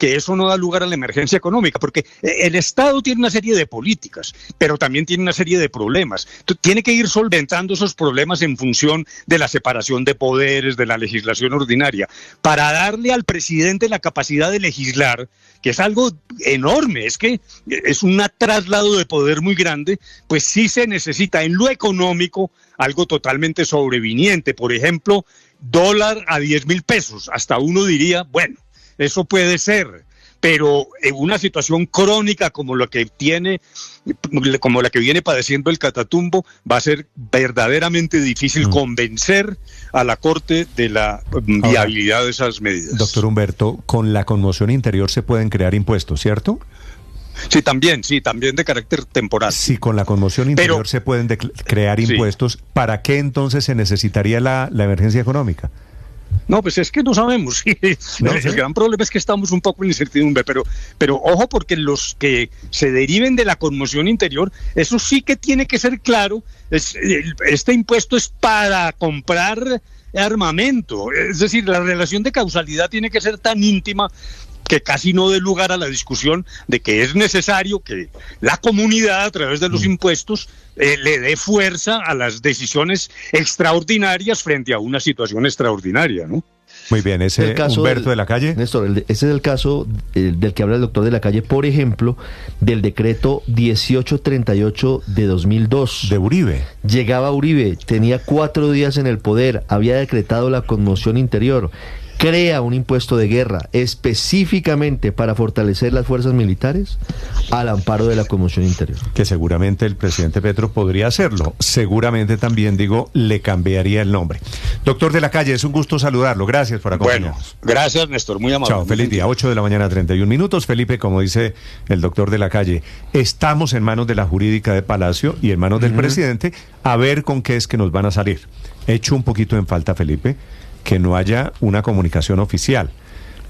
que eso no da lugar a la emergencia económica, porque el Estado tiene una serie de políticas, pero también tiene una serie de problemas. Tiene que ir solventando esos problemas en función de la separación de poderes, de la legislación ordinaria, para darle al presidente la capacidad de legislar, que es algo enorme, es que es un traslado de poder muy grande, pues sí se necesita en lo económico algo totalmente sobreviniente. Por ejemplo, dólar a 10.000 pesos, hasta uno diría, bueno, eso puede ser, pero en una situación crónica como la que viene padeciendo el Catatumbo, va a ser verdaderamente difícil convencer a la Corte de la viabilidad de esas medidas. Doctor Humberto, con la conmoción interior se pueden crear impuestos, ¿cierto? Sí, también de carácter temporal. Si con la conmoción interior se pueden crear impuestos, ¿para qué entonces se necesitaría la emergencia económica? No, pues es que no sabemos. El gran problema es que estamos un poco en incertidumbre, pero ojo, porque los que se deriven de la conmoción interior, eso sí que tiene que ser claro. Este impuesto es para comprar armamento, es decir, la relación de causalidad tiene que ser tan íntima que casi no dé lugar a la discusión de que es necesario que la comunidad, a través de los impuestos, le dé fuerza a las decisiones extraordinarias frente a una situación extraordinaria, ¿no? Muy bien, ese el caso Humberto de la Calle. Néstor, ese es el caso del que habla el doctor de la Calle, por ejemplo, del decreto 1838 de 2002. De Uribe. Llegaba Uribe, tenía 4 días en el poder, había decretado la conmoción interior, crea un impuesto de guerra específicamente para fortalecer las fuerzas militares al amparo de la conmoción interior. Que seguramente el presidente Petro podría hacerlo. Seguramente también, le cambiaría el nombre. Doctor de la Calle, es un gusto saludarlo. Gracias por acompañarnos. Bueno, gracias, Néstor. Muy amable. Chao, feliz día. 8:31 a.m. Felipe, como dice el doctor de la Calle, estamos en manos de la jurídica de Palacio y en manos del presidente a ver con qué es que nos van a salir. Echo un poquito en falta, Felipe, que no haya una comunicación oficial.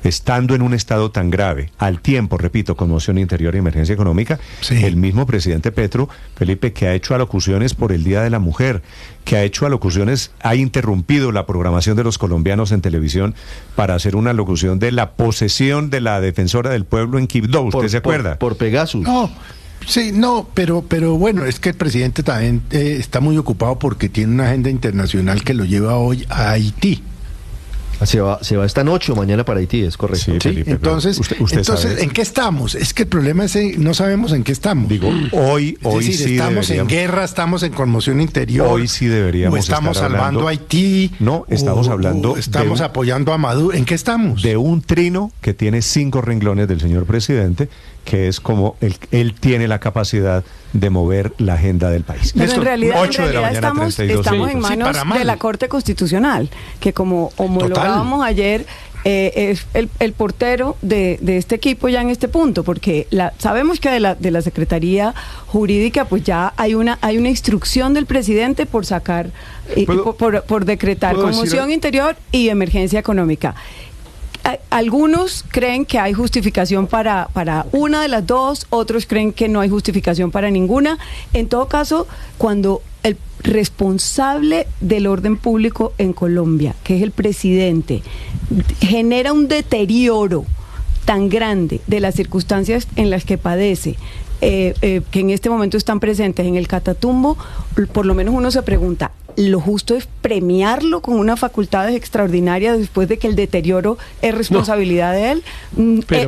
Estando en un estado tan grave, al tiempo, repito, conmoción interior y emergencia económica, el mismo presidente Petro, Felipe, que ha hecho alocuciones por el Día de la Mujer, que ha interrumpido la programación de los colombianos en televisión para hacer una alocución de la posesión de la defensora del pueblo en Quibdó. ¿Usted se acuerda? Por Pegasus. No. Sí, no, pero bueno, es que el presidente también está muy ocupado porque tiene una agenda internacional que lo lleva hoy a Haití. Se va esta noche o mañana para Haití, es correcto. Sí, Felipe, entonces ¿en qué estamos? Es que el problema es no sabemos en qué estamos. Hoy sí estamos en guerra, estamos en conmoción interior. Hoy sí deberíamos o estamos salvando a Haití. No, estamos hablando. Estamos apoyando a Maduro. ¿En qué estamos? De un trino que tiene 5 renglones del señor presidente, que es como él tiene la capacidad de mover la agenda del país. Pero en realidad estamos en manos de la Corte Constitucional, que como homologábamos ayer, es el portero de este equipo ya en este punto, porque sabemos que de la Secretaría Jurídica pues ya hay una instrucción del presidente por sacar, por decretar conmoción interior y emergencia económica. Algunos creen que hay justificación para una de las dos, otros creen que no hay justificación para ninguna. En todo caso, cuando el responsable del orden público en Colombia, que es el presidente, genera un deterioro tan grande de las circunstancias en las que padece, que en este momento están presentes en el Catatumbo, por lo menos uno se pregunta, ¿lo justo es premiarlo con unas facultades extraordinarias después de que el deterioro es responsabilidad de él?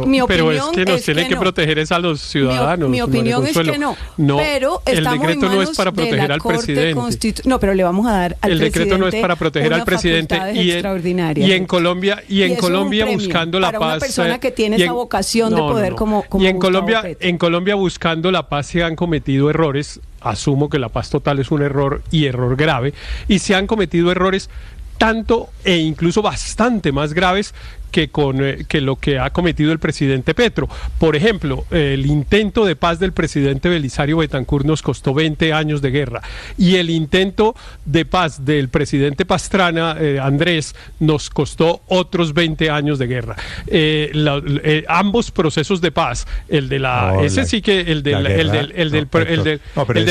Mi opinión es que nos tiene que proteger a los ciudadanos. Mi opinión es que no. Pero el decreto no es para proteger al presidente. No, pero le vamos a dar al presidente. El decreto no es para proteger al presidente y en Colombia buscando la paz. Para una persona que tiene esa vocación de poder como y en Colombia buscando la paz se han cometido errores. Asumo que la paz total es un error y error grave, y se han cometido errores tanto e incluso bastante más graves que lo que ha cometido el presidente Petro. Por ejemplo, el intento de paz del presidente Belisario Betancur nos costó 20 años de guerra, y el intento de paz del presidente Pastrana, Andrés, nos costó otros 20 años de guerra. Ambos procesos de paz, el de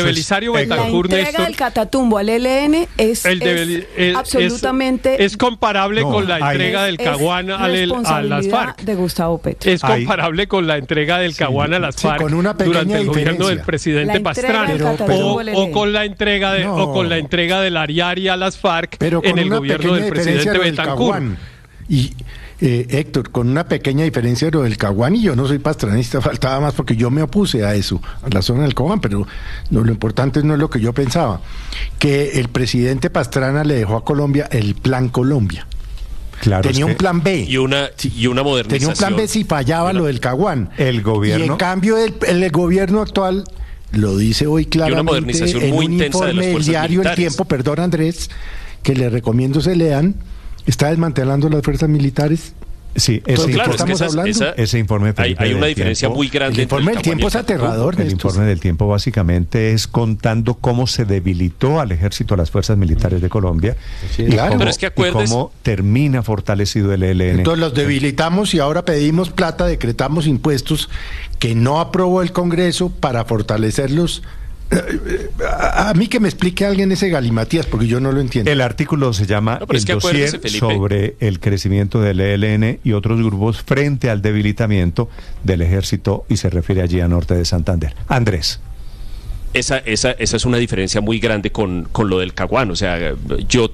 Belisario Betancur, la entrega del Catatumbo al ELN es absolutamente es comparable con la entrega del Caguán al a las FARC. De Gustavo Petro. Es comparable con la entrega del Caguán a las FARC con una durante el gobierno del presidente Pastrana, o con la entrega del Ariari a las FARC en el gobierno del presidente Betancur. Y Héctor, con una pequeña diferencia de lo del Caguán, y yo no soy pastranista, faltaba más porque yo me opuse a eso, a la zona del Caguán, pero lo importante no es lo que yo pensaba, que el presidente Pastrana le dejó a Colombia el Plan Colombia. Claro, tenía un plan B. Y una modernización. Tenía un plan B si fallaba lo del Caguán. El gobierno. Y en cambio el gobierno actual lo dice hoy claramente, una modernización en muy un intensa informe del diario militares. El Tiempo, perdón Andrés, que le recomiendo se lean, está desmantelando las fuerzas militares. Sí, ese informe hay una diferencia muy grande. El informe del Tiempo es aterrador. El informe del Tiempo básicamente es contando cómo se debilitó al ejército, a las fuerzas militares de Colombia, cómo termina fortalecido el ELN. Entonces los debilitamos y ahora pedimos plata, decretamos impuestos que no aprobó el Congreso para fortalecerlos. A mí que me explique alguien ese galimatías, porque yo no lo entiendo. El artículo se llama El dossier sobre el crecimiento del ELN y otros grupos frente al debilitamiento del ejército, y se refiere allí a norte de Santander. Andrés. Esa es una diferencia muy grande con lo del Caguán. O sea, yo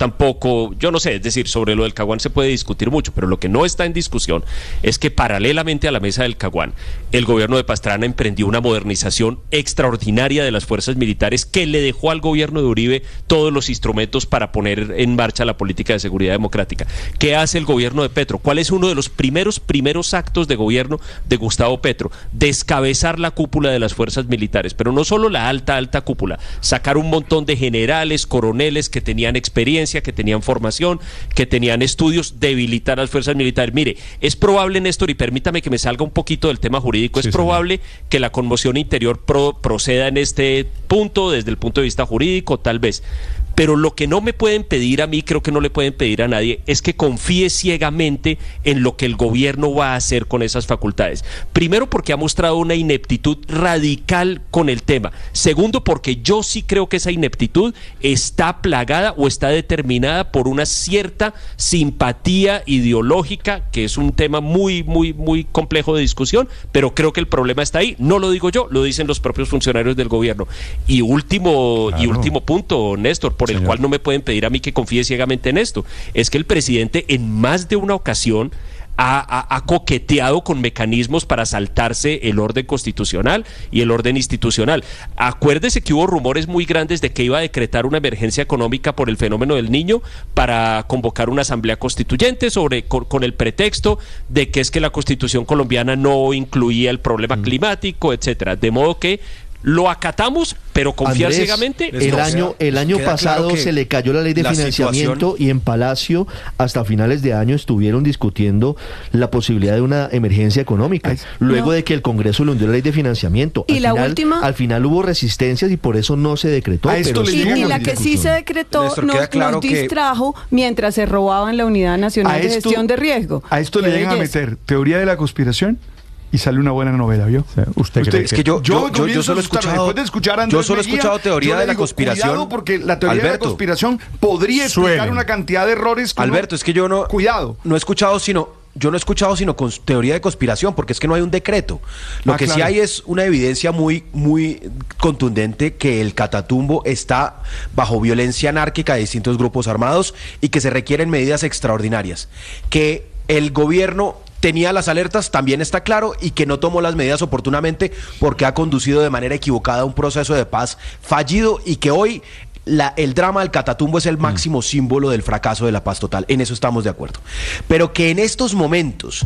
no sé, es decir, sobre lo del Caguán se puede discutir mucho, pero lo que no está en discusión es que paralelamente a la mesa del Caguán, el gobierno de Pastrana emprendió una modernización extraordinaria de las fuerzas militares que le dejó al gobierno de Uribe todos los instrumentos para poner en marcha la política de seguridad democrática. ¿Qué hace el gobierno de Petro? ¿Cuál es uno de los primeros actos de gobierno de Gustavo Petro? Descabezar la cúpula de las fuerzas militares, pero no solo la alta cúpula, sacar un montón de generales, coroneles que tenían experiencia, que tenían formación, que tenían estudios, debilitar a las fuerzas militares. Mire, es probable, Néstor, y permítame que me salga un poquito del tema jurídico, es probable que la conmoción interior proceda en este punto, desde el punto de vista jurídico, tal vez. Pero lo que no me pueden pedir a mí, creo que no le pueden pedir a nadie, es que confíe ciegamente en lo que el gobierno va a hacer con esas facultades. Primero, porque ha mostrado una ineptitud radical con el tema. Segundo, porque yo sí creo que esa ineptitud está plagada o está determinada por una cierta simpatía ideológica, que es un tema muy, muy, muy complejo de discusión, pero creo que el problema está ahí. No lo digo yo, lo dicen los propios funcionarios del gobierno. Y último punto, Néstor, por el cual no me pueden pedir a mí que confíe ciegamente en esto, es que el presidente en más de una ocasión ha coqueteado con mecanismos para saltarse el orden constitucional y el orden institucional. Acuérdese que hubo rumores muy grandes de que iba a decretar una emergencia económica por el fenómeno del Niño para convocar una asamblea constituyente con el pretexto de que es que la Constitución colombiana no incluía el problema climático, etcétera. De modo que lo acatamos, pero confiar ciegamente. El año pasado claro se le cayó la ley de financiamiento y en Palacio hasta finales de año estuvieron discutiendo la posibilidad de una emergencia económica, luego de que el Congreso le hundió la ley de financiamiento. Y al final hubo resistencias y por eso no se decretó. Y la que sí se decretó Néstor, nos distrajo mientras se robaban la Unidad Nacional de Gestión de Riesgo. A esto le llegan a meter teoría de la conspiración y sale una buena novela, ¿vio? O sea, usted es que yo solo he escuchado teoría de la conspiración. Cuidado, porque la teoría de la conspiración podría explicar una cantidad de errores. Alberto, es que yo no he escuchado sino con teoría de conspiración, porque es que no hay un decreto. Lo que sí hay es una evidencia muy, muy contundente que el Catatumbo está bajo violencia anárquica de distintos grupos armados y que se requieren medidas extraordinarias. Que el gobierno tenía las alertas, también está claro, y que no tomó las medidas oportunamente porque ha conducido de manera equivocada un proceso de paz fallido y que hoy el drama del Catatumbo es el máximo símbolo del fracaso de la paz total. En eso estamos de acuerdo. Pero que en estos momentos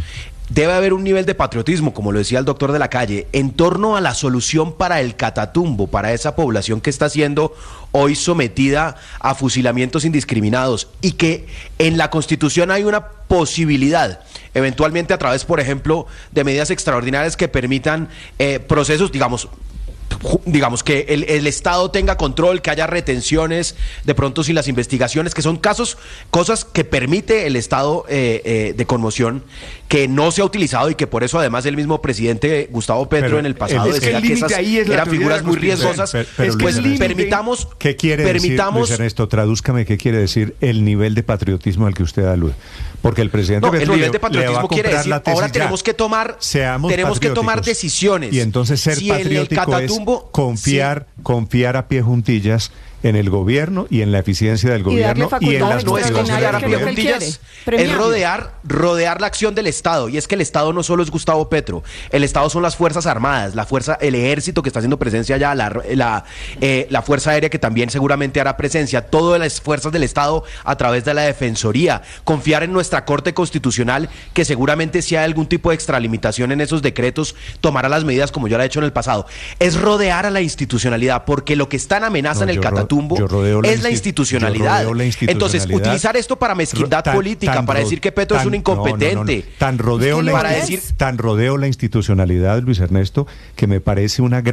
debe haber un nivel de patriotismo, como lo decía el doctor de la Calle, en torno a la solución para el Catatumbo, para esa población que está siendo hoy sometida a fusilamientos indiscriminados, y que en la Constitución hay una posibilidad, eventualmente a través, por ejemplo, de medidas extraordinarias que permitan procesos, digamos, digamos, que el Estado tenga control, que haya retenciones, de pronto sin las investigaciones, que son cosas que permite el estado de conmoción, que no se ha utilizado y que por eso además el mismo presidente Gustavo Petro en el pasado decía que esas eran figuras muy riesgosas. Pues permitamos... ¿Qué quiere decir, Luis Ernesto? Tradúzcame qué quiere decir el nivel de patriotismo al que usted alude. Porque el presidente Petro el nivel de patriotismo quiere decir, ahora tenemos que tomar decisiones. Y entonces ser patriótico es confiar a pie juntillas en el gobierno y en la eficiencia del gobierno y en las no es confiar a pie juntillas, es rodear la acción del Estado. Y es que el Estado no solo es Gustavo Petro, el Estado son las Fuerzas Armadas, el Ejército que está haciendo presencia allá, la Fuerza Aérea que también seguramente hará presencia, todas las fuerzas del Estado a través de la Defensoría, confiar en nuestra Corte Constitucional que seguramente si hay algún tipo de extralimitación en esos decretos tomará las medidas como ya lo ha hecho en el pasado. Es rodear a la institucionalidad, porque lo que está en amenaza en el Catatumbo es la institucionalidad. Entonces, utilizar esto para mezquindad política, para decir que Petro es un incompetente. Tan rodeo la institucionalidad, Luis Ernesto, que me parece una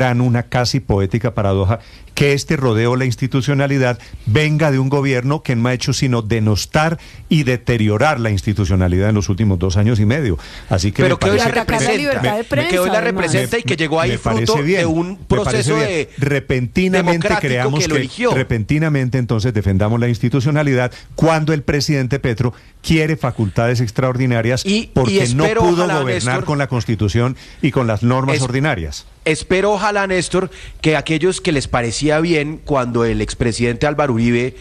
casi poética paradoja que este rodeo la institucionalidad venga de un gobierno que no ha hecho sino denostar y deteriorar la institucionalidad en los últimos 2 años y medio. Así que pero que hoy se representa y que llegó ahí fruto de un proceso de repentinamente creamos que repentinamente entonces defendamos la institucionalidad cuando el presidente Petro quiere facultades extraordinarias porque no pudo gobernar, Néstor, con la Constitución y con las normas ordinarias. Espero, ojalá, Néstor, que aquellos que les parecía bien cuando el expresidente Álvaro Uribe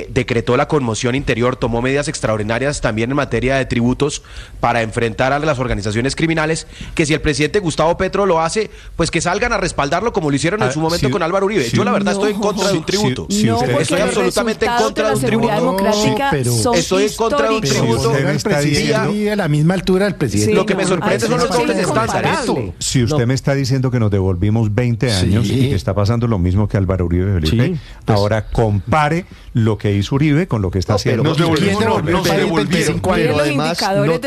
decretó la conmoción interior, tomó medidas extraordinarias también en materia de tributos para enfrentar a las organizaciones criminales, que si el presidente Gustavo Petro lo hace, pues que salgan a respaldarlo como lo hicieron en su momento con Álvaro Uribe. Yo la verdad estoy en contra de un tributo. Estoy absolutamente en contra de un tributo. Estoy en contra de un tributo. A la misma altura del presidente. Lo que me sorprende son los dobles estándares. Si usted me está diciendo que nos devolvimos 20 años y que está pasando lo mismo que Álvaro Uribe, Felipe, ahora compare lo que hizo Uribe con lo que está haciendo. Nos devolvieron. Pero además no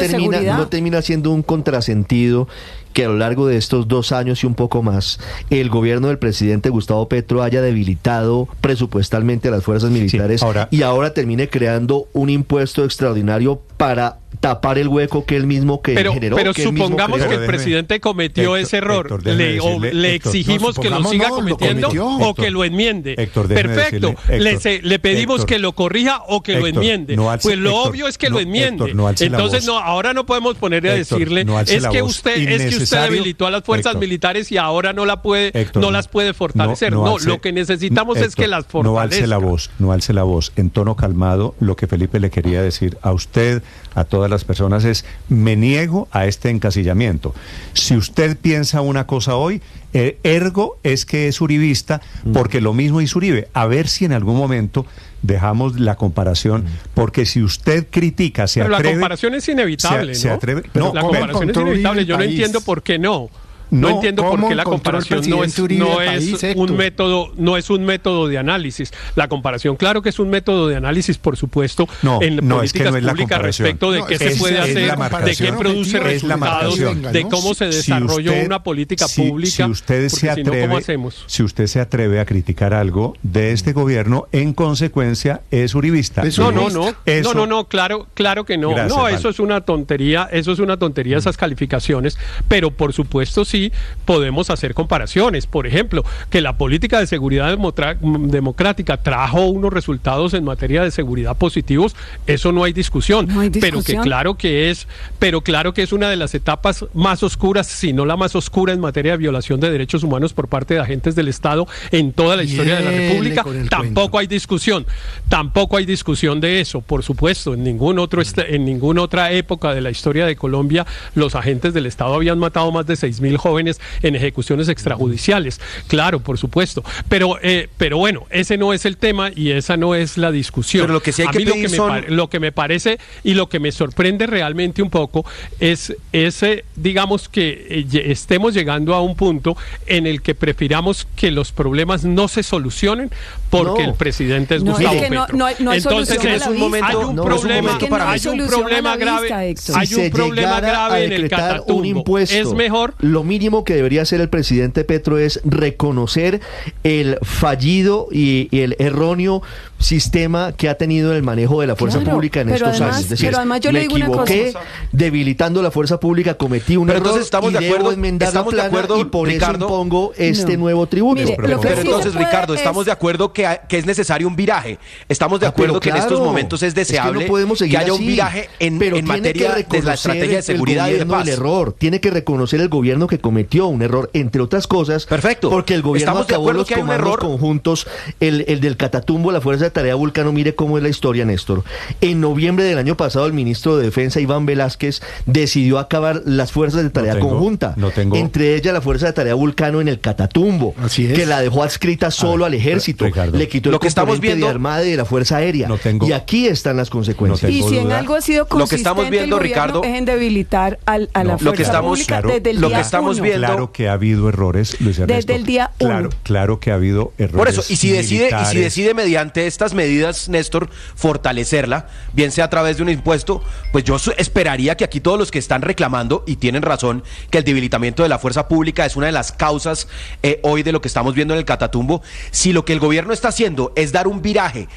termina siendo un contrasentido que a lo largo de estos 2 años y un poco más, el gobierno del presidente Gustavo Petro haya debilitado presupuestalmente a las fuerzas militares y ahora termine creando un impuesto extraordinario para tapar el hueco que él mismo generó. Pero supongamos que el presidente cometió ese error. ¿Le exigimos que lo siga cometiendo o que lo enmiende? Perfecto. Le pedimos que lo corrija o que lo enmiende. Pues lo obvio es que lo enmiende. Entonces ahora no podemos poner a decirle es que usted debilitó a las fuerzas militares y ahora no las puede fortalecer. Lo que necesitamos es que las fortalezca. No alce la voz. En tono calmado, lo que Felipe le quería decir a usted, a todas las personas es: me niego a este encasillamiento. Si usted piensa una cosa hoy, ergo es que es uribista, porque lo mismo hizo Uribe. A ver si en algún momento dejamos la comparación, porque si usted critica, pero la comparación es inevitable, ¿no? La comparación es inevitable. Yo no entiendo por qué no. No entiendo por qué la comparación no es un método de análisis. La comparación, claro que es un método de análisis, por supuesto, en políticas públicas respecto de qué se puede hacer, de qué produce resultados, de cómo se desarrolló una política pública. Si usted se atreve a criticar algo de este gobierno, en consecuencia es uribista. No, claro que no. Gracias, no, eso es una tontería, esas calificaciones, pero por supuesto sí podemos hacer comparaciones. Por ejemplo, que la política de seguridad democrática trajo unos resultados en materia de seguridad positivos, eso no hay discusión. Pero claro que es una de las etapas más oscuras, si no la más oscura, en materia de violación de derechos humanos por parte de agentes del Estado en toda la historia de la República. Tampoco hay discusión de eso, por supuesto. En ninguna otra época de la historia de Colombia los agentes del Estado habían matado más de 6.000 jóvenes en ejecuciones extrajudiciales. Claro, por supuesto. Pero bueno, ese no es el tema y esa no es la discusión. Pero lo que sí hay que pedir lo que me parece y lo que me sorprende realmente un poco es digamos que estemos llegando a un punto en el que prefiramos que los problemas no se solucionen porque el presidente es Gustavo Petro. Entonces hay un problema grave en el Catatumbo. Es mejor mínimo que debería hacer el presidente Petro es reconocer el fallido y el erróneo sistema que ha tenido en el manejo de la fuerza pública en estos años. Es decir, pero además yo le digo una cosa. Debilitando la fuerza pública, cometí un error estamos y de acuerdo, debo enmendar la plana y por Ricardo, eso impongo este nuevo tributo. Mire, pero entonces, Ricardo, estamos de acuerdo que es necesario un viraje. Estamos de acuerdo que en estos momentos es deseable que haya un viraje en materia de la estrategia de seguridad y de paz. El error. Tiene que reconocer el gobierno que cometió un error, entre otras cosas. Perfecto. Porque el gobierno acabó los comandos conjuntos, el del Catatumbo, la Fuerza de Tarea Vulcano. Mire cómo es la historia, Néstor. En noviembre del año pasado, el ministro de Defensa, Iván Velázquez, decidió acabar las fuerzas de tarea conjunta. Entre ellas la Fuerza de Tarea Vulcano en el Catatumbo, que la dejó adscrita solo al ejército. Ricardo, le quitó el componente de Armada y de la Fuerza Aérea. Y aquí están las consecuencias. Y si en algo ha sido consistente, lo que estamos viendo, Ricardo, es en debilitar a la fuerza pública desde el día uno. Claro que ha habido errores, Luis Ernesto. Desde el día uno. Claro que ha habido errores. Por eso, y si decide mediante estas medidas, Néstor, fortalecerla, bien sea a través de un impuesto, pues yo esperaría que aquí todos los que están reclamando, y tienen razón, que el debilitamiento de la fuerza pública es una de las causas hoy de lo que estamos viendo en el Catatumbo, si lo que el gobierno está haciendo es dar un viraje,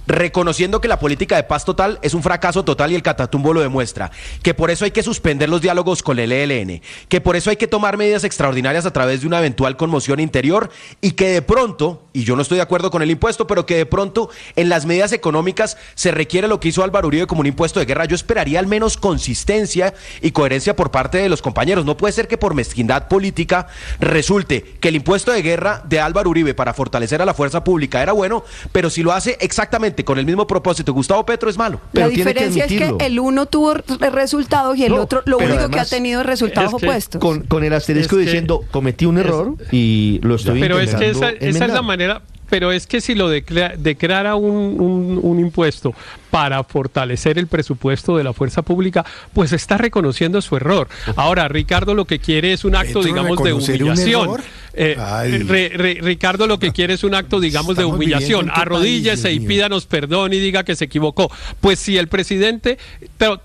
reconociendo que la política de paz total es un fracaso total y el Catatumbo lo demuestra, que por eso hay que suspender los diálogos con el ELN, que por eso hay que tomar medidas extraordinarias a través de una eventual conmoción interior y que de pronto, y yo no estoy de acuerdo con el impuesto, pero que de pronto en las medidas económicas se requiere lo que hizo Álvaro Uribe como un impuesto de guerra. Yo esperaría al menos consistencia y coherencia por parte de los compañeros. No puede ser que por mezquindad política resulte que el impuesto de guerra de Álvaro Uribe para fortalecer a la fuerza pública era bueno, pero si lo hace exactamente con el mismo propósito Gustavo Petro es malo. La diferencia es que el uno tuvo resultados y el otro lo único además, que ha tenido resultados opuestos. Con el asterisco diciendo cometí un error y lo estoy intentando. Pero es que esa es la manera. Pero es que si lo declara un impuesto para fortalecer el presupuesto de la fuerza pública, pues está reconociendo su error. Ahora, Ricardo lo que quiere es un acto, digamos, de humillación. Ricardo lo que quiere es un acto, digamos, de humillación. Arrodíllese y pídanos perdón y diga que se equivocó. Pues si el presidente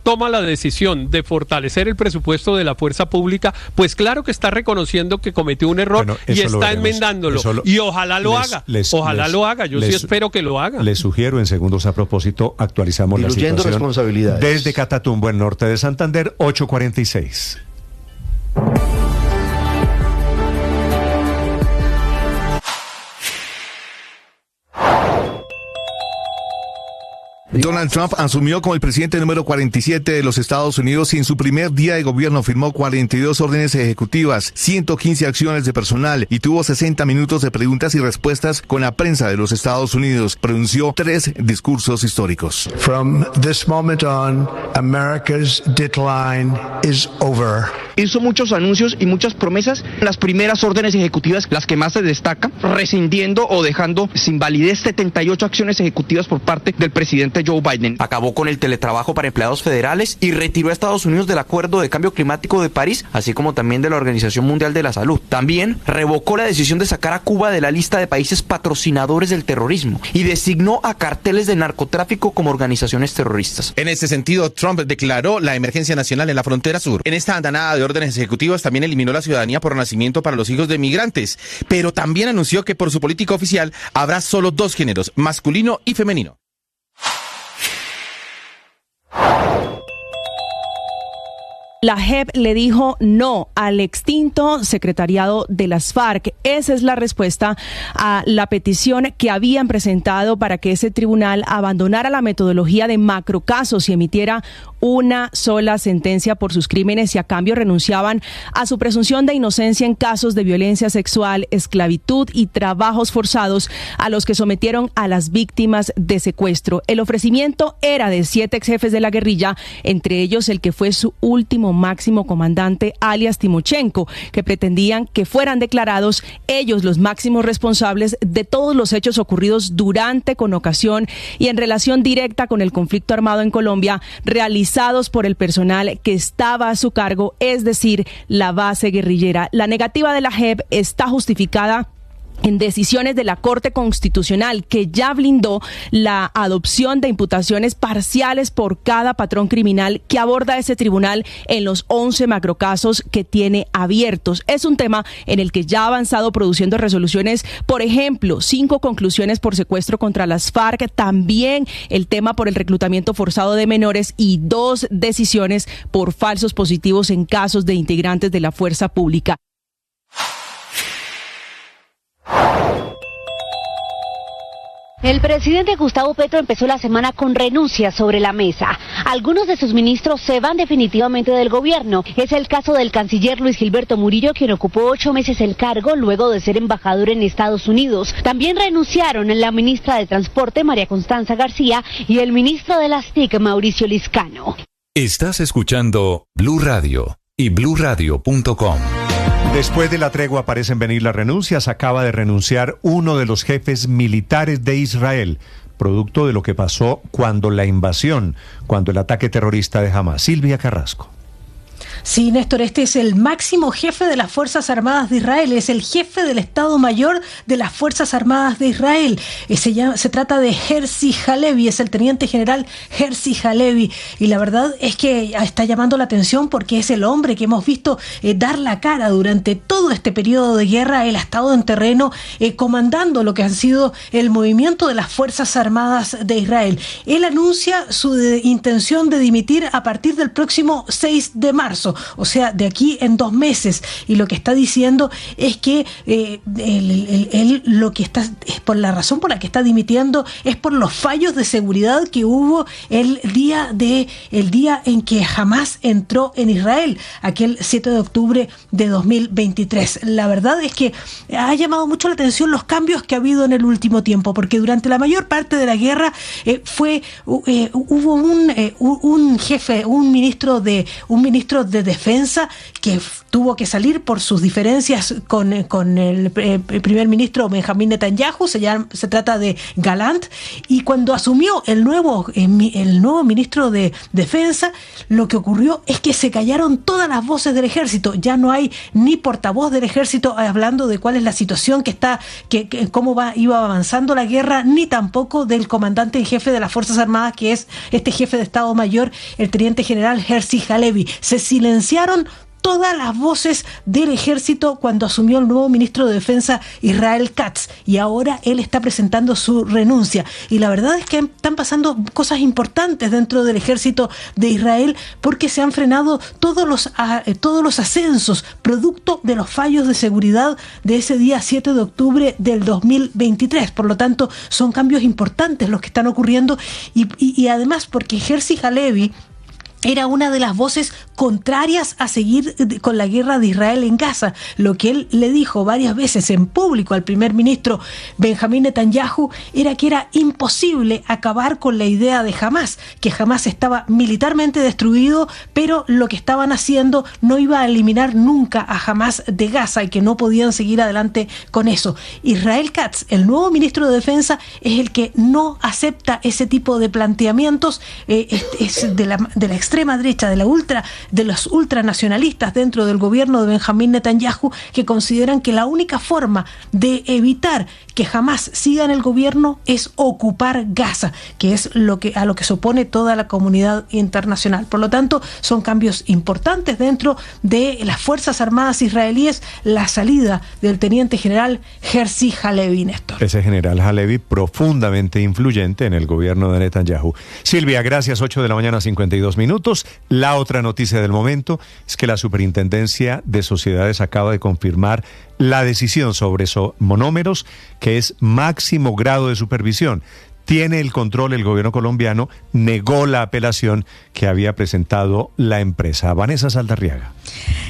toma la decisión de fortalecer el presupuesto de la fuerza pública, pues claro que está reconociendo que cometió un error y está enmendándolo. Y ojalá lo haga. Ojalá lo haga, yo sí espero que lo haga. Les sugiero en segundos a propósito, actualizamos la situación responsabilidades. Desde Catatumbo, en norte de Santander, 8:46. Donald Trump asumió como el presidente número 47 de los Estados Unidos y en su primer día de gobierno firmó 42 órdenes ejecutivas, 115 acciones de personal y tuvo 60 minutos de preguntas y respuestas con la prensa de los Estados Unidos. Pronunció 3 discursos históricos. From this moment on, America's decline is over. Hizo muchos anuncios y muchas promesas. Las primeras órdenes ejecutivas, las que más se destacan, rescindiendo o dejando sin validez 78 acciones ejecutivas por parte del presidente Joe Biden. Acabó con el teletrabajo para empleados federales y retiró a Estados Unidos del Acuerdo de Cambio Climático de París, así como también de la Organización Mundial de la Salud. También revocó la decisión de sacar a Cuba de la lista de países patrocinadores del terrorismo y designó a carteles de narcotráfico como organizaciones terroristas. En este sentido, Trump declaró la emergencia nacional en la frontera sur. En esta andanada de órdenes ejecutivas también eliminó la ciudadanía por nacimiento para los hijos de migrantes, pero también anunció que por su política oficial habrá solo 2 géneros, masculino y femenino. La JEP le dijo no al extinto secretariado de las FARC. Esa es la respuesta a la petición que habían presentado para que ese tribunal abandonara la metodología de macrocasos y emitiera una sola sentencia por sus crímenes y a cambio renunciaban a su presunción de inocencia en casos de violencia sexual, esclavitud y trabajos forzados a los que sometieron a las víctimas de secuestro. El ofrecimiento era de 7 exjefes de la guerrilla, entre ellos el que fue su último máximo comandante, alias Timochenko, que pretendían que fueran declarados ellos los máximos responsables de todos los hechos ocurridos durante, con ocasión y en relación directa con el conflicto armado en Colombia, realizados por el personal que estaba a su cargo, es decir, la base guerrillera. La negativa de la JEP está justificada en decisiones de la Corte Constitucional, que ya blindó la adopción de imputaciones parciales por cada patrón criminal que aborda ese tribunal en los 11 macrocasos que tiene abiertos. Es un tema en el que ya ha avanzado produciendo resoluciones, por ejemplo, 5 conclusiones por secuestro contra las FARC, también el tema por el reclutamiento forzado de menores y 2 decisiones por falsos positivos en casos de integrantes de la fuerza pública. El presidente Gustavo Petro empezó la semana con renuncias sobre la mesa. Algunos de sus ministros se van definitivamente del gobierno. Es el caso del canciller Luis Gilberto Murillo, quien ocupó 8 meses el cargo luego de ser embajador en Estados Unidos. También renunciaron la ministra de Transporte, María Constanza García, y el ministro de las TIC, Mauricio Liscano. Estás escuchando Blue Radio y BlueRadio.com. Después de la tregua parecen venir las renuncias. Acaba de renunciar uno de los jefes militares de Israel, producto de lo que pasó cuando el ataque terrorista de Hamas. Silvia Carrasco. Sí, Néstor, este es el máximo jefe de las Fuerzas Armadas de Israel, es el jefe del Estado Mayor de las Fuerzas Armadas de Israel. Se trata de Herzi Halevi, es el teniente general Herzi Halevi, y la verdad es que está llamando la atención porque es el hombre que hemos visto dar la cara durante todo este periodo de guerra. Él ha estado en terreno comandando lo que ha sido el movimiento de las Fuerzas Armadas de Israel. Él anuncia su intención de dimitir a partir del próximo 6 de marzo. O sea, de aquí en 2 meses, y lo que está diciendo es que él lo que está, por la razón por la que está dimitiendo es por los fallos de seguridad que hubo el día en que Hamas entró en Israel, aquel 7 de octubre de 2023. La verdad es que ha llamado mucho la atención los cambios que ha habido en el último tiempo, porque durante la mayor parte de la guerra hubo un ministro de Defensa que tuvo que salir por sus diferencias con el primer ministro Benjamín Netanyahu. Se trata de Galant, y cuando asumió el nuevo ministro de Defensa, lo que ocurrió es que se callaron todas las voces del ejército. Ya no hay ni portavoz del ejército hablando de cuál es la situación cómo iba avanzando la guerra, ni tampoco del comandante en jefe de las Fuerzas Armadas, que es este jefe de Estado Mayor, el teniente general Herzi Halevi. Se silenciaron todas las voces del ejército cuando asumió el nuevo ministro de Defensa, Israel Katz, y ahora él está presentando su renuncia. Y la verdad es que están pasando cosas importantes dentro del ejército de Israel, porque se han frenado todos los ascensos producto de los fallos de seguridad de ese día 7 de octubre del 2023. Por lo tanto, son cambios importantes los que están ocurriendo, y además porque Herzi Halevi era una de las voces contrarias a seguir con la guerra de Israel en Gaza. Lo que él le dijo varias veces en público al primer ministro Benjamín Netanyahu era que era imposible acabar con la idea de Hamas, que Hamas estaba militarmente destruido, pero lo que estaban haciendo no iba a eliminar nunca a Hamas de Gaza, y que no podían seguir adelante con eso. Israel Katz, el nuevo ministro de Defensa, es el que no acepta ese tipo de planteamientos. Es de la extrema derecha, de los ultranacionalistas dentro del gobierno de Benjamín Netanyahu, que consideran que la única forma de evitar que Hamas siga en el gobierno es ocupar Gaza, que es a lo que se opone toda la comunidad internacional. Por lo tanto, son cambios importantes dentro de las Fuerzas Armadas israelíes, la salida del teniente general Herzi Halevi, Néstor. Ese general Halevi profundamente influyente en el gobierno de Netanyahu. Silvia, gracias. 8:52 a.m. La otra noticia del momento es que la Superintendencia de Sociedades acaba de confirmar la decisión sobre monómeros, que es máximo grado de supervisión. Tiene el control el gobierno colombiano, negó la apelación que había presentado la empresa. Vanessa Saldarriaga.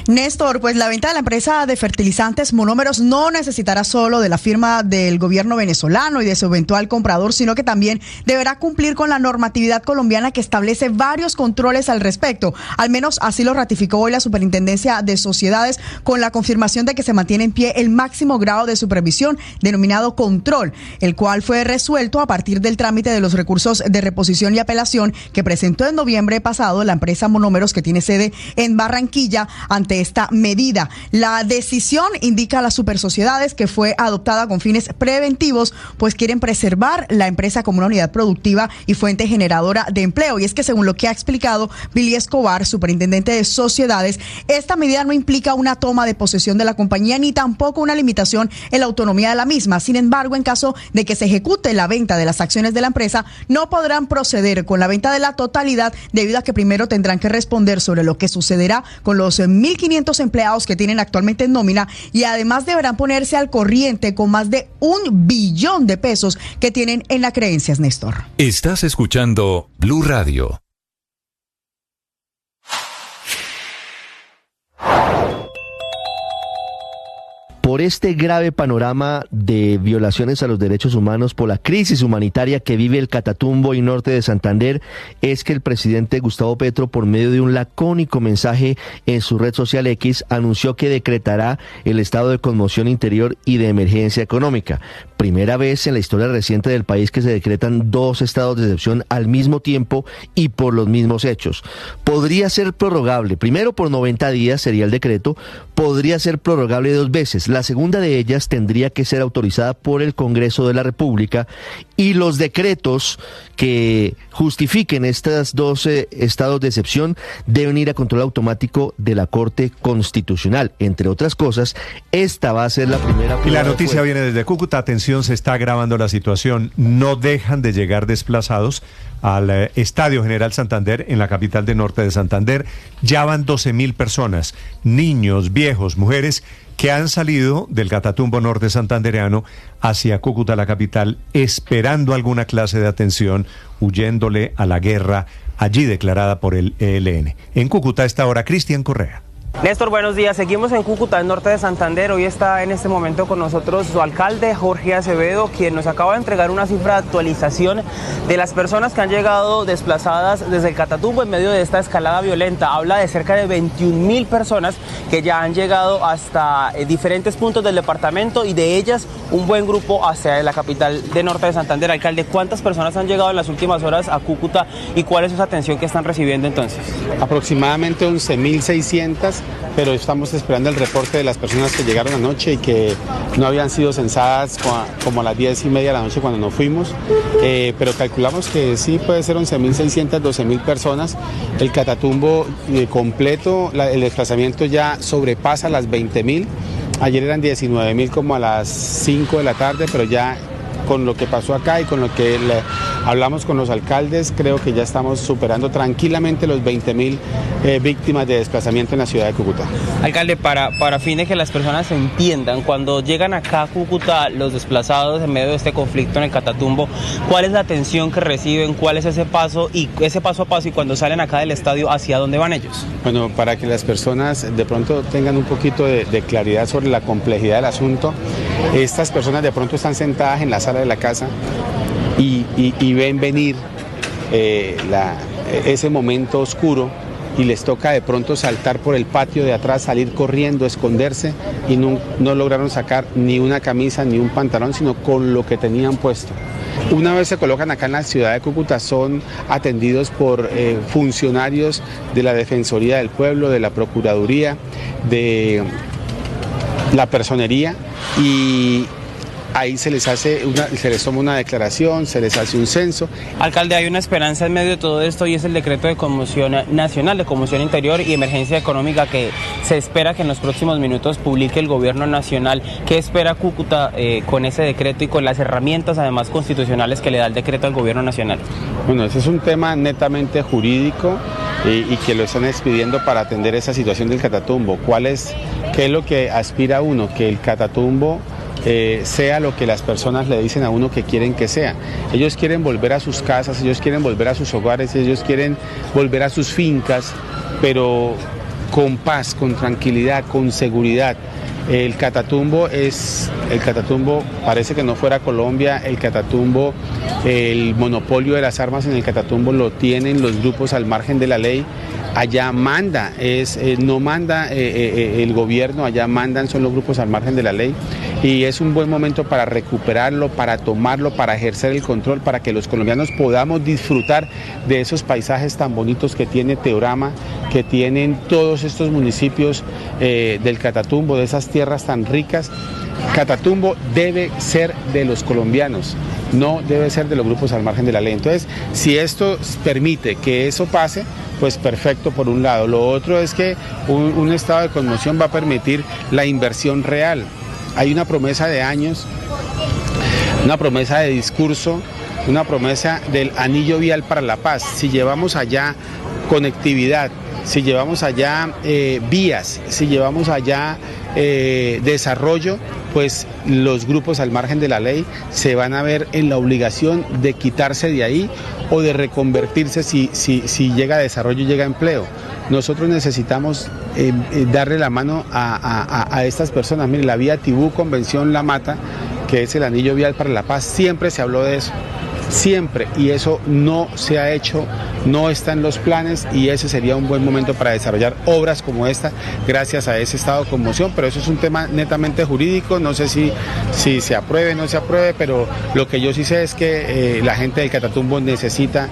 Néstor, pues la venta de la empresa de fertilizantes Monómeros no necesitará solo de la firma del gobierno venezolano y de su eventual comprador, sino que también deberá cumplir con la normatividad colombiana que establece varios controles al respecto. Al menos así lo ratificó hoy la Superintendencia de Sociedades, con la confirmación de que se mantiene en pie el máximo grado de supervisión denominado control, el cual fue resuelto a partir del trámite de los recursos de reposición y apelación que presentó en noviembre pasado la empresa Monómeros, que tiene sede en Barranquilla, ante esta medida. La decisión, indica a las supersociedades, que fue adoptada con fines preventivos, pues quieren preservar la empresa como una unidad productiva y fuente generadora de empleo. Y es que, según lo que ha explicado Billy Escobar, superintendente de sociedades, esta medida no implica una toma de posesión de la compañía ni tampoco una limitación en la autonomía de la misma. Sin embargo, en caso de que se ejecute la venta de las acciones de la empresa, no podrán proceder con la venta de la totalidad, debido a que primero tendrán que responder sobre lo que sucederá con los 1.500 empleados que tienen actualmente en nómina, y además deberán ponerse al corriente con más de $1 billón que tienen en las creencias, Néstor. Estás escuchando Blue Radio. Por este grave panorama de violaciones a los derechos humanos, por la crisis humanitaria que vive el Catatumbo y norte de Santander, es que el presidente Gustavo Petro, por medio de un lacónico mensaje en su red social X, anunció que decretará el estado de conmoción interior y de emergencia económica. Primera vez en la historia reciente del país que se decretan 2 estados de excepción al mismo tiempo y por los mismos hechos. Podría ser prorrogable, primero por 90 días sería el decreto, podría ser prorrogable 2 veces. La segunda de ellas tendría que ser autorizada por el Congreso de la República, y los decretos que justifiquen estos 12 estados de excepción deben ir a control automático de la Corte Constitucional. Entre otras cosas, esta va a ser la primera... Y la noticia viene desde Cúcuta. Atención, se está agravando la situación. No dejan de llegar desplazados al Estadio General Santander, en la capital de norte de Santander. Ya van 12.000 personas, niños, viejos, mujeres, que han salido del Catatumbo norte santandereano hacia Cúcuta, la capital, esperando alguna clase de atención, huyéndole a la guerra allí declarada por el ELN. En Cúcuta a esta hora, Cristian Correa. Néstor, buenos días. Seguimos en Cúcuta, en norte de Santander. Hoy está en este momento con nosotros su alcalde, Jorge Acevedo, quien nos acaba de entregar una cifra de actualización de las personas que han llegado desplazadas desde el Catatumbo en medio de esta escalada violenta. Habla de cerca de 21.000 personas que ya han llegado hasta diferentes puntos del departamento, y de ellas un buen grupo hacia la capital de norte de Santander. Alcalde, ¿cuántas personas han llegado en las últimas horas a Cúcuta y cuál es esa atención que están recibiendo entonces? Aproximadamente 11.600. Pero estamos esperando el reporte de las personas que llegaron anoche y que no habían sido censadas como a las 10:30 de la noche cuando nos fuimos, pero calculamos que sí puede ser 11.600, 12.000 personas. El Catatumbo completo, el desplazamiento ya sobrepasa las 20.000. Ayer eran 19.000 como a las 5 de la tarde, pero ya con lo que pasó acá y con lo que hablamos con los alcaldes, creo que ya estamos superando tranquilamente los 20.000 víctimas de desplazamiento en la ciudad de Cúcuta. Alcalde, para fin de que las personas entiendan, cuando llegan acá a Cúcuta los desplazados en medio de este conflicto en el Catatumbo, ¿cuál es la atención que reciben? ¿Cuál es ese paso a paso? Y cuando salen acá del estadio, ¿hacia dónde van ellos? Bueno, para que las personas de pronto tengan un poquito de claridad sobre la complejidad del asunto, estas personas de pronto están sentadas en la sala de la casa y ven venir ese momento oscuro, y les toca de pronto saltar por el patio de atrás, salir corriendo, esconderse, y no lograron sacar ni una camisa ni un pantalón, sino con lo que tenían puesto. Una vez se colocan acá en la ciudad de Cúcuta, son atendidos por funcionarios de la Defensoría del Pueblo, de la Procuraduría, de la Personería, y ahí se les toma una declaración, se les hace un censo. Alcalde, hay una esperanza en medio de todo esto, y es el decreto de conmoción nacional, de conmoción interior y emergencia económica, que se espera que en los próximos minutos publique el gobierno nacional. ¿Qué espera Cúcuta con ese decreto y con las herramientas además constitucionales que le da el decreto al gobierno nacional? Bueno, ese es un tema netamente jurídico y que lo están expidiendo para atender esa situación del Catatumbo. ¿Qué es lo que aspira uno? Que el Catatumbo sea lo que las personas le dicen a uno que quieren que sea. Ellos quieren volver a sus casas, ellos quieren volver a sus hogares, ellos quieren volver a sus fincas, pero con paz, con tranquilidad, con seguridad. El Catatumbo parece que no fuera Colombia. El Catatumbo, el monopolio de las armas en el Catatumbo lo tienen los grupos al margen de la ley. Allá manda, no manda el gobierno, allá mandan son los grupos al margen de la ley. y es un buen momento para recuperarlo, para tomarlo, para ejercer el control, para que los colombianos podamos disfrutar de esos paisajes tan bonitos que tiene Teorama, que tienen todos estos municipios del Catatumbo, de esas tierras tan ricas. Catatumbo debe ser de los colombianos, no debe ser de los grupos al margen de la ley. Entonces, si esto permite que eso pase, pues perfecto por un lado. Lo otro es que un estado de conmoción va a permitir la inversión real. Hay una promesa de años, una promesa de discurso, una promesa del anillo vial para la paz. Si llevamos allá conectividad, si llevamos allá vías, si llevamos allá desarrollo, pues los grupos al margen de la ley se van a ver en la obligación de quitarse de ahí o de reconvertirse si llega desarrollo y llega empleo. Nosotros necesitamos darle la mano a estas personas. Mire, la vía Tibú, Convención La Mata, que es el anillo vial para la paz, siempre se habló de eso. Siempre, y eso no se ha hecho, no está en los planes, y ese sería un buen momento para desarrollar obras como esta gracias a ese estado de conmoción, pero eso es un tema netamente jurídico, no sé si se apruebe o no se apruebe, pero lo que yo sí sé es que la gente del Catatumbo necesita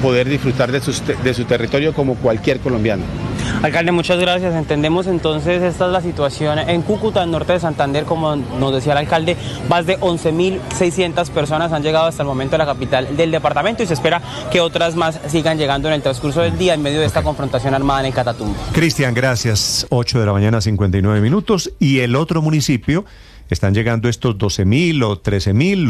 poder disfrutar de su territorio como cualquier colombiano. Alcalde, muchas gracias. Entendemos entonces esta es la situación en Cúcuta, en norte de Santander, como nos decía el alcalde, más de 11.600 personas han llegado hasta el momento a la capital del departamento y se espera que otras más sigan llegando en el transcurso del día en medio de esta confrontación armada en el Catatumbo. Cristian, gracias. 8 de la mañana, 59 minutos. Y el otro municipio, están llegando estos 12.000 o 13.000,